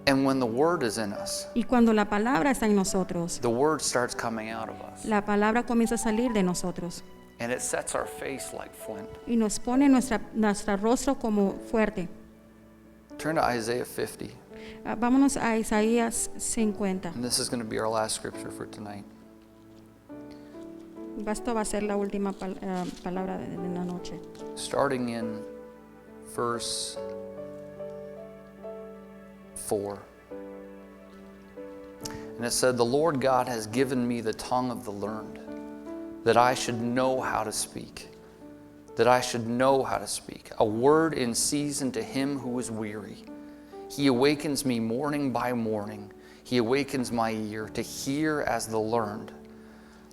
And when the word is in us, Y cuando la palabra está en nosotros, the word starts coming out of us. la palabra comienza a salir de nosotros And it sets our face like flint. y nos pone nuestro rostro como fuerte. Turn to Isaiah 50. Vámonos a Isaías 50. And this is going to be our last scripture for tonight. Esto va a ser la última palabra de la noche. Starting in verse 4. And it said, "The Lord God has given me the tongue of the learned, that I should know how to speak that I should know how to speak, a word in season to him who is weary. He awakens me morning by morning. He awakens my ear to hear as the learned.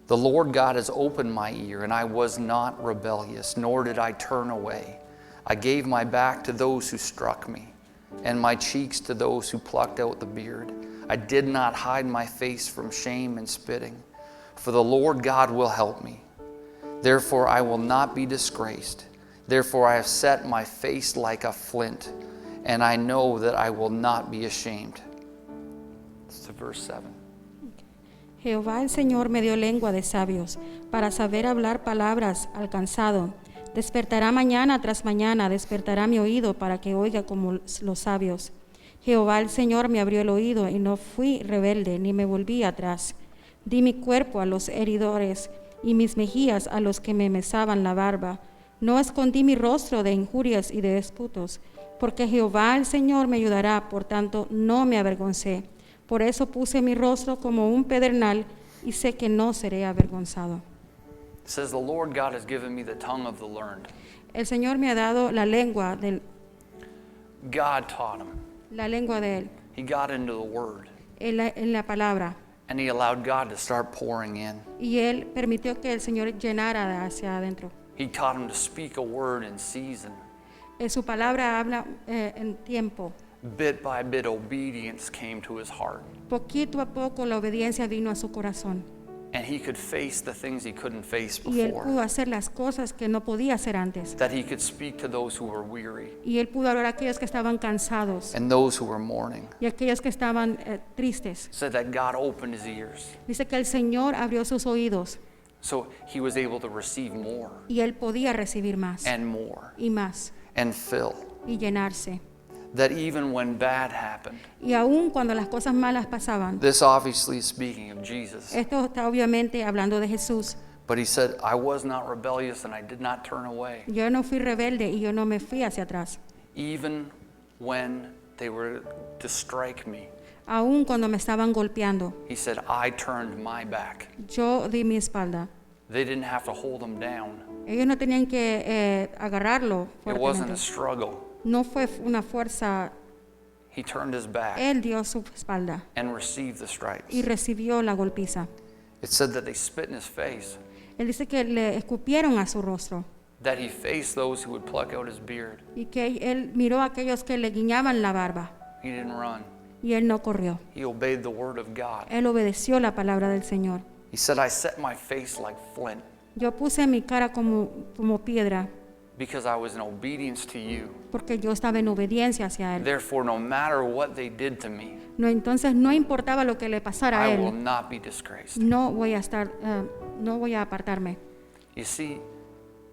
The Lord God has opened my ear, and I was not rebellious, nor did I turn away. I gave my back to those who struck me, and my cheeks to those who plucked out the beard. I did not hide my face from shame and spitting, for the Lord God will help me. Therefore I will not be disgraced. Therefore I have set my face like a flint, and I know that I will not be ashamed. It's to verse 7. Jehová el Señor me dio lengua de sabios, para saber hablar palabras al cansado. Despertará mañana tras mañana, despertará mi oído para que oiga como los sabios. Jehová el Señor me abrió el oído y no fui rebelde, ni me volví atrás. Di mi cuerpo a los heridores y mis mejillas a los que me mesaban la barba. No escondí mi rostro de injurias y de disputos, porque Jehová el Señor me ayudará, por tanto no me avergoncé. Por eso puse mi rostro como un pedernal y sé que no seré avergonzado. It says, the Lord God has given me the tongue of the learned. El Señor me ha dado la lengua de God taught him. Él, He got into the word, en la palabra. and he allowed God to start pouring in. Y Él permitió que el Señor llenara hacia adentro. He taught him to speak a word in season. Su palabra habla en tiempo. Bit by bit, obedience came to his heart. Poquito a poco la obediencia vino a su corazón. And he could face the things he couldn't face Y Él pudo before. hacer las cosas que no podía hacer antes. That he could speak to those who were weary Y Él pudo hablar a aquellos que estaban cansados and those who were mourning. y aquellos que estaban tristes. Said that God opened his ears Dice que el Señor abrió sus oídos so he was able to receive more y Él podía recibir más and more y más and fill. y llenarse. That even when bad happened, Y aún cuando las cosas malas pasaban, this obviously is speaking of Jesus, esto está obviamente hablando de Jesús. but he said, I was not rebellious and I did not turn away. Yo no fui rebelde y yo no me fui hacia atrás. Even when they were to strike me, Aún cuando me estaban golpeando, he said, I turned my back. yo di mi espalda. They didn't have to hold him down. Ellos no tenían que agarrarlo It wasn't a fuertemente. struggle. No fue una fuerza. He turned his back Él dio su espalda and received the y stripes. recibió la golpiza. It said that they spit in his face, Él dice que le escupieron a su rostro that he faced those who would pluck out his beard. y que él miró a aquellos que le guiñaban la barba He didn't run. y él no corrió. He obeyed the word of God. Él obedeció la palabra del Señor. He said, I set my face like flint Yo puse mi cara como piedra because I was in obedience to you. porque yo estaba en obediencia hacia Él. Therefore, no matter what they did to me, No, entonces no importaba lo que le pasara a I will Él, not be disgraced. no voy a apartarme. You see,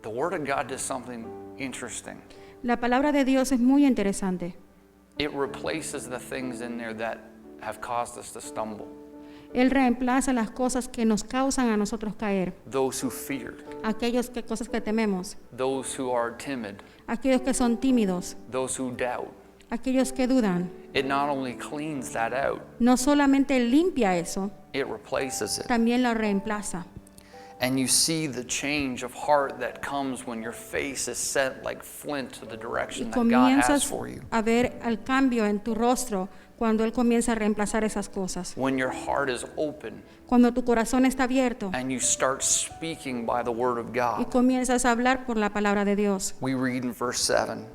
the word of God does something interesting. La palabra de Dios es muy interesante. It replaces the things in there that have caused us to stumble. Él reemplaza las cosas que nos causan a nosotros caer, Those who feared, cosas que tememos, those who are timid, aquellos que son tímidos, those who doubt. aquellos que dudan. It not only cleans that out, No solamente limpia eso, it replaces it. también lo reemplaza. And you see the change of heart that comes when your face is set like flint to the Y direction that God has comienzas for you. a ver el cambio en tu rostro cuando Él comienza a reemplazar esas cosas. When your heart is open Cuando tu corazón está abierto and you start speaking by the word of y God. comienzas a hablar por la palabra de Dios. We read in verse 7.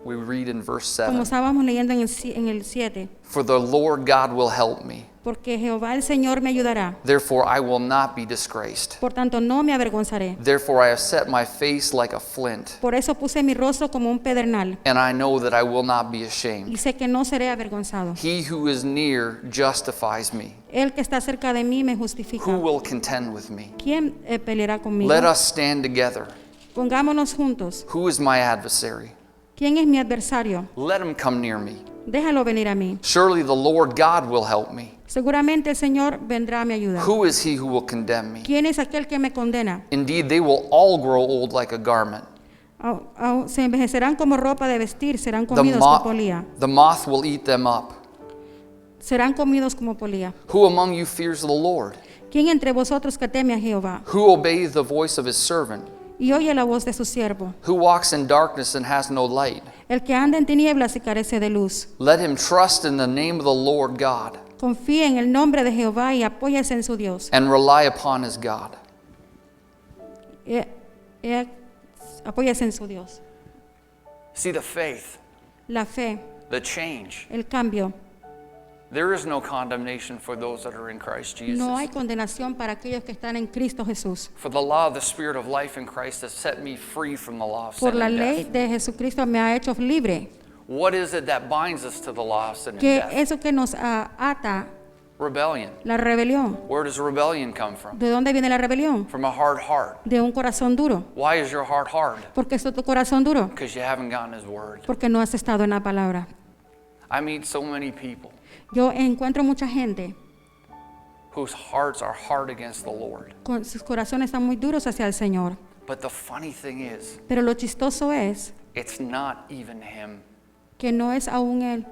We read in verse 7. Como estábamos leyendo en el 7, For the Lord God will help me. porque Jehová el Señor me ayudará. Therefore I will not be disgraced. Por tanto, no me avergonzaré. Therefore I have set my face like a flint, Por eso puse mi rostro como un pedernal and I know that I will not be y ashamed. sé que no seré avergonzado. He who is near justifies me. El que está cerca de mí me Who justifica. will contend with me? ¿Quién peleará conmigo? Let us stand together. Pongámonos juntos. Who is my adversary? ¿Quién es mi adversario? Let him come near me. Déjalo venir a mí. Surely the Lord God will help me. Seguramente el Señor vendrá a mi ayuda. Who is he who will condemn me? ¿Quién es aquel que me condena? Indeed, they will all grow old like a garment. Se envejecerán como ropa de vestir, serán The, comidos como polía. the moth will eat them up. Serán comidos como polía. Who among you fears the Lord? ¿Quién entre vosotros que teme a Jehová Who obeys the voice of his servant? y oye la voz de su siervo. who walks in darkness and has no light. El que anda en tinieblas y carece de luz. Let him trust in the name of the Lord God Confíe en el nombre de Jehová y apóyese en su Dios. and rely upon his God. Apóyese en su Dios. See, the faith, La fe, the change. el cambio. There is no condemnation for those that are in Christ Jesus. No hay condenación para aquellos que están en Cristo Jesús. For the law of the Spirit of life in Christ has set me free from the law of Por sin la and ley death. de Jesucristo me ha hecho libre. What is it that binds us to the law of sin and Que death? eso que nos ata, Rebellion. la rebelión. Where does rebellion come from? ¿De dónde viene la rebelión? From a hard heart. De un corazón duro. Why is your heart hard? ¿Por qué es tu corazón duro? Because you haven't gotten his word. Porque no has estado en la palabra. I meet so many people Yo encuentro mucha gente whose hearts are hard against the Lord. con sus corazones están muy duros hacia el Señor. But the funny thing is, Pero lo chistoso es it's not even him. que no es aún Él,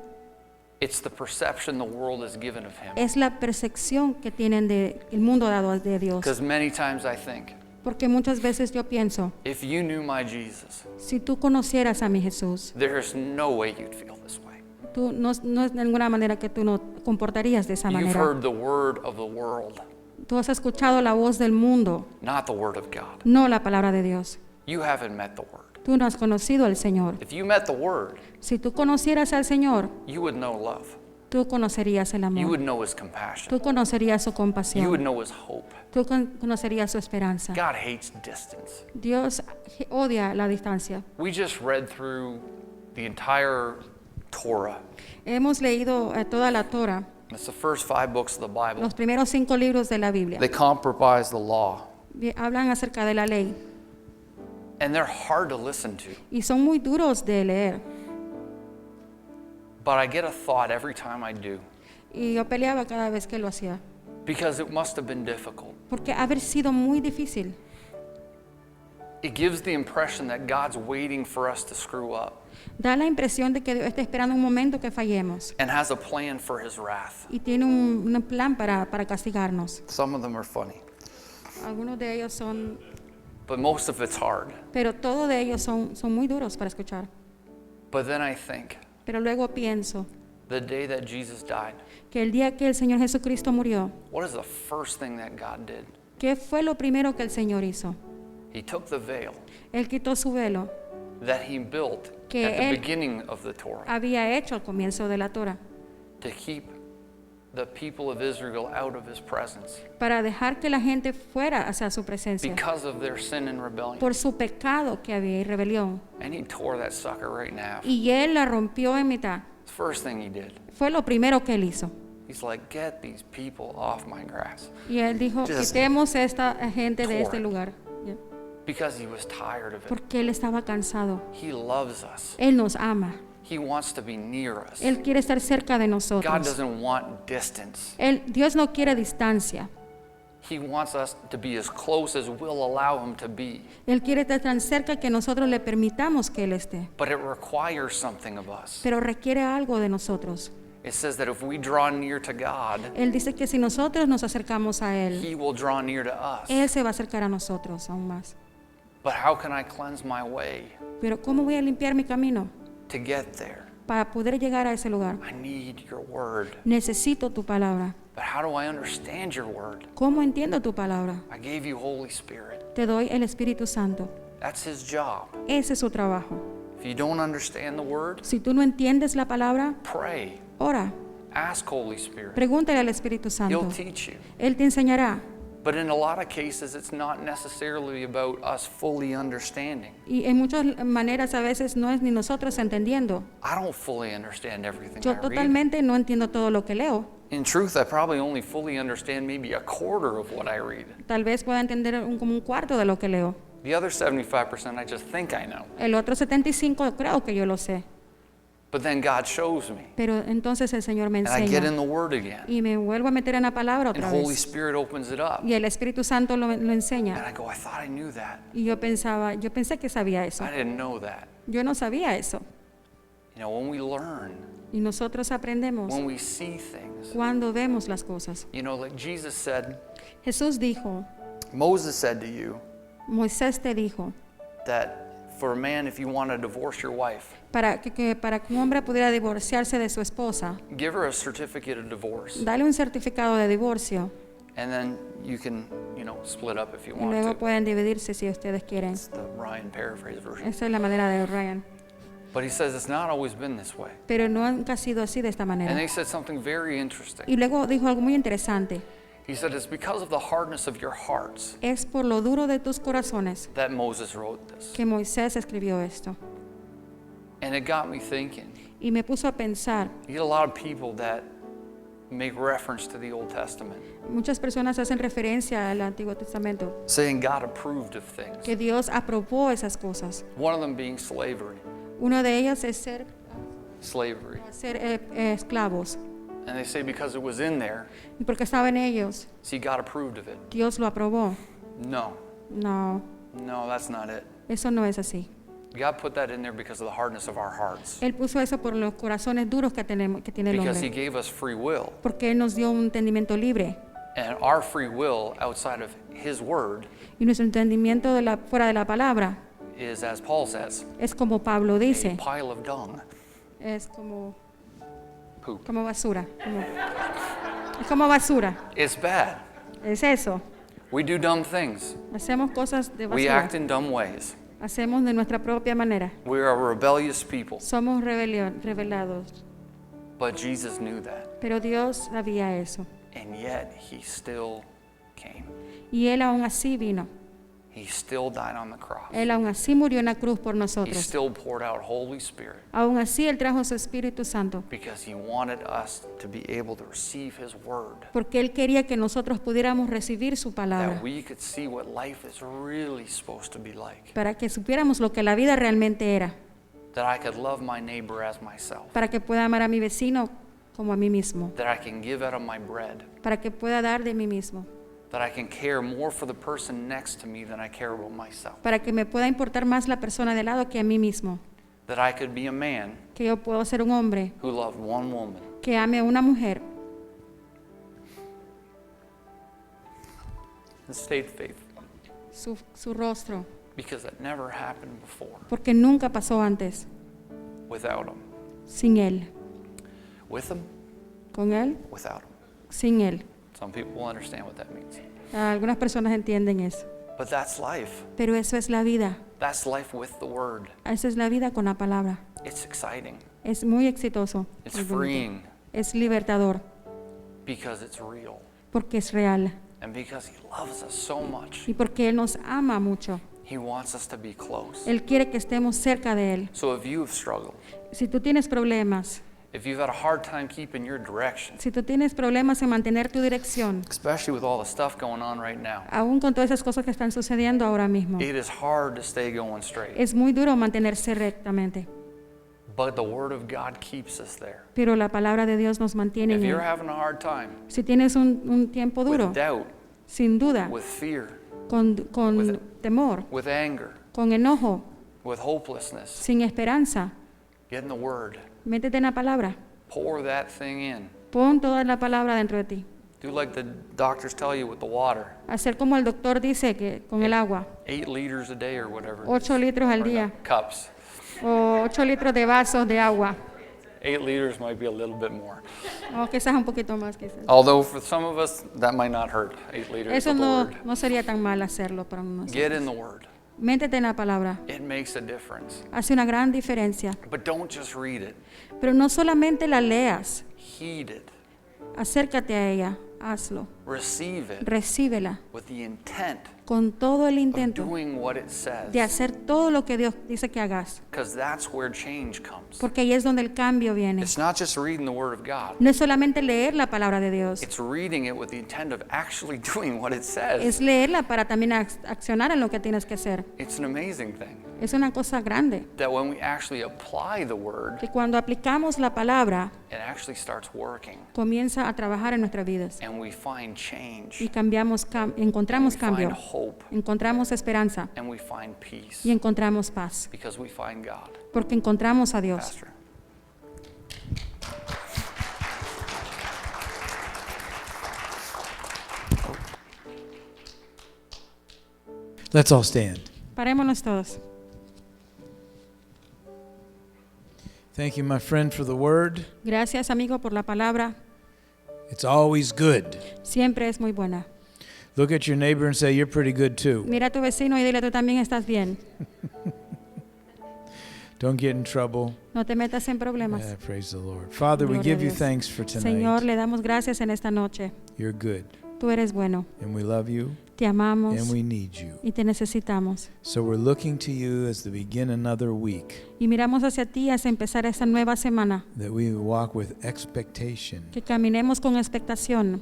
It's the perception the world has given of him. es la percepción que tienen del mundo dado de Dios. Because many times I think, Porque muchas veces yo pienso, if you knew my Jesus, si tú conocieras a mi Jesús, there's no way you'd feel this way. tú no es de ninguna manera que tú no comportarías de esa You've manera. heard the word of the world, Tú has escuchado la voz del mundo, not the word of God. no la palabra de Dios. You haven't met the word. Tú no has conocido al Señor. If you met the word, Si tú conocieras al Señor, you would know love. tú conocerías el You amor. would know his compassion. Tú conocerías su You would compasión. know his hope. Tú conocerías su esperanza. God hates distance. Dios odia la distancia. We just read through the entire Torah. Hemos leído toda la Torah, It's the first 5 books of the Bible. los primeros 5 libros de la Biblia. They comprise the law. Hablan acerca de la ley And they're hard to listen to. y son muy duros de leer. But I get a thought every time I do. Y yo peleaba cada vez que lo hacía. Because it must have been difficult. Porque haber sido muy difícil. It gives the impression that God's waiting for us to screw up Da la impresión de que Dios está esperando un momento que fallemos. and has a plan for his wrath. Y tiene un plan para castigarnos. Some of them are funny, Algunos de ellos son, but most of it's hard. pero todos de ellos son muy duros para escuchar. But then I think, Pero luego pienso the day that Jesus died, que el día que el Señor Jesucristo murió, what is the first thing that God did? ¿qué fue lo primero que el Señor hizo? He took the veil Él quitó su velo that he built Que at the él- beginning of the Torah había hecho al comienzo de la Torah to keep the people of Israel out of his presence para dejar que la gente fuera hacia su presencia because of their sin and rebellion. por su pecado que había y rebelión. And he tore that sucker right in half. Y Él la rompió en mitad. It's the first thing he did. Fue lo primero que Él hizo. He's like, get these people off my grass. Y Él dijo, Just quitemos a esta gente de tore este it. lugar. Because he was tired of it. Porque Él estaba cansado. He loves us. Él nos ama. He wants to be near us. Él quiere estar cerca de God nosotros. doesn't want distance. Dios no quiere distancia. He wants us to be as close as we'll allow him to be. Él quiere estar tan cerca que nosotros le permitamos que Él esté. But it requires something of us. Pero requiere algo de nosotros. It says that if we draw near to God, Él dice que si nosotros nos acercamos a Él, he will draw near to us. Él se va a acercar a nosotros aún más. But how can I cleanse my way Pero ¿cómo voy a limpiar mi camino to get there? para poder llegar a ese lugar? I need your word. Necesito tu palabra. But how do I understand your word? ¿Cómo entiendo tu palabra? I gave you Holy Spirit. Te doy el Espíritu Santo. That's his job. Ese es su trabajo. If you don't understand the word, Si tú no entiendes la palabra, pray. ora. Ask Holy Spirit. Pregúntale al Espíritu Santo. He'll teach you. Él te enseñará. But in a lot of cases, it's not necessarily about us fully understanding. Y en muchas maneras a veces no es ni nosotros entendiendo. I don't fully understand everything Yo I read. totalmente no entiendo todo lo que leo. In truth, I probably only fully understand maybe a quarter of what I read. Tal vez pueda entender como un cuarto de lo que leo. The other 75% I just think I know. El otro 75 creo que yo lo sé. But then God shows me. Pero entonces el Señor me And I get in enseña. the Word again. Y me vuelvo a meter en la palabra And otra Holy vez. Spirit opens it up. Y el Espíritu Santo lo And enseña. I go, I thought I knew that. Y yo pensé que sabía eso. I didn't know that. Yo no sabía eso. You know, when we learn, Y nosotros aprendemos when we see things, cuando vemos las cosas. you know, like Jesus said, Jesús dijo, Moses said to you, Moisés te dijo, that for a man, if you want to divorce your wife, para que un hombre pudiera divorciarse de su esposa, give her a certificate of divorce, dale un certificado de divorcio and then you can, split up if you y want luego to. pueden dividirse si ustedes quieren. It's the Ryan paraphrase version. Esa es la manera de Ryan. But he says it's not always been this way. Pero nunca ha sido así de esta And manera. he said something very interesting. Y luego dijo algo muy interesante. He said it's because of the hardness of your hearts Es por lo duro de tus corazones that Moses wrote this. que Moisés escribió esto. And it got me thinking. Y me puso a pensar, You get a lot of people that make reference to the Old Testament, muchas personas hacen referencia al Antiguo Testamento, saying God approved of things. que Dios aprobó esas cosas. One of them being slavery. Uno de ellos es ser esclavos. And they say because it was in there, Y porque estaba en ellos, see, God approved of it. Dios lo aprobó. No, No, that's not it. eso no es así. God put that in there because of the hardness of our hearts. Él puso eso por los corazones duros que tiene el Because He hombre. gave us free will. Porque Él nos dio un entendimiento libre. And our free will outside of His Word Y nuestro entendimiento fuera de la palabra is, as Paul says, es como Pablo a dice, pile of dung. es como Poop. basura. Es como basura. It's bad. Es eso. We do dumb things. Hacemos cosas de We basura. act in dumb ways. Hacemos de nuestra propia manera. We are a rebellious people. Somos rebelados. But Jesus knew that. Pero Dios sabía eso. And yet He still came. Y Él aún así vino. He still died on the cross. Él aún así murió en la cruz por He nosotros. still poured out Holy Spirit Aún así Él trajo su Espíritu Santo. because He wanted us to be able to receive His Word. Porque Él quería que nosotros pudiéramos recibir su palabra. That we could see what life is really supposed to be like. Para que supiéramos lo que la vida realmente era. That I could love my neighbor as myself. Para que pueda amar a mi vecino como a mí mismo. That I can give out of my bread. Para que pueda dar de mí mismo. That I can care more for the person next to me than I care about myself. Para que me pueda importar más la persona de lado que a mí mismo. That I could be a man Que yo puedo ser un hombre who loved one woman. que ame a una mujer And stayed faithful. su rostro. Because that never happened before Porque nunca pasó antes without Him. sin Él. With Him, Con Él, without Him. sin Él. Some people will understand what that means. Algunas personas entienden eso. But that's life. Pero eso es la vida. That's life with the Word. Esa es la vida con la palabra. It's exciting. Es muy exitoso. It's muy bonito. freeing Es libertador because it's real. porque es real. And because He loves us so much, Y porque Él nos ama mucho. He wants us to be close. Él quiere que estemos cerca de Él. So if you've struggled, Si tú tienes problemas, if you've had a hard time keeping your direction, si tú tienes problemas en mantener tu dirección, especially with all the stuff going on right now, aún con todas esas cosas que están sucediendo ahora mismo, it is hard to stay going straight. es muy duro mantenerse rectamente. But the Word of God keeps us there. Pero la palabra de Dios nos mantiene If en you're Él. having a hard time Si tienes un tiempo duro, with doubt, sin duda, with fear, con with- temor, with anger, con enojo, with hopelessness, sin esperanza, get in the Word. métete en la palabra. Pour that thing in. Pon toda la palabra dentro de ti. Do like the doctors tell you with the water. Hacer como el doctor dice que con el agua, 8 liters a day or whatever. 8 litros al Or no, día, cups. o 8 litros de vasos de agua, 8 liters might be a little bit more. o quizás un poquito más. Quizás. Although for some of us, that might not hurt. 8 liters Eso of the no, Word. no sería tan mal hacerlo para nosotros. Get in the Word. Métete en la palabra, It makes a difference. hace una gran diferencia. But don't just read it. Pero no solamente la leas, Heed it. acércate a ella, hazlo, Receive it recíbela with the intent con todo el of intento doing what it says. de hacer todo lo que Dios dice que hagas, Because that's where change comes. porque ahí es donde el cambio viene. It's not just reading the Word of God. No es solamente leer la palabra de Dios, It's reading it with the intent of actually doing what it says. es leerla para también accionar en lo que tienes que hacer. It's an amazing thing Es una cosa grande, that when we actually apply the Word, que cuando aplicamos la palabra, it actually starts working comienza a trabajar en nuestras vidas and we find change, y encontramos we find cambio, hope, encontramos esperanza and we find peace y encontramos paz, because we find God. porque encontramos a Dios. Pastor. Let's all stand. Parémonos todos. Thank you, my friend, for the word. Gracias, amigo, por la palabra. It's always good. Siempre es muy buena. Look at your neighbor and say, you're pretty good too. Mira a tu vecino y dile, tú también estás bien. Don't get in trouble. No te metas en problemas. Yeah, praise the Lord. Father, we Gloria a give you Dios. thanks for tonight. Señor, le damos gracias en esta noche. You're good, Tú eres bueno. and we love you, Te amamos and we need you. y te necesitamos. So we're looking to you as to begin another week, Y miramos hacia ti hasta empezar esta nueva semana. that we walk with expectation, Que caminemos con expectación,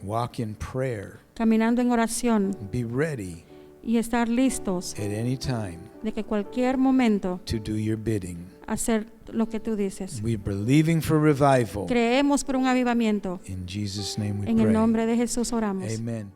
walk in prayer, caminando en oración be ready y estar listos at any time de que cualquier momento to do your bidding. hacer lo que tú dices. We're believing for revival. Creemos por un avivamiento. In Jesus' name we En el pray. nombre de Jesús oramos. Amen.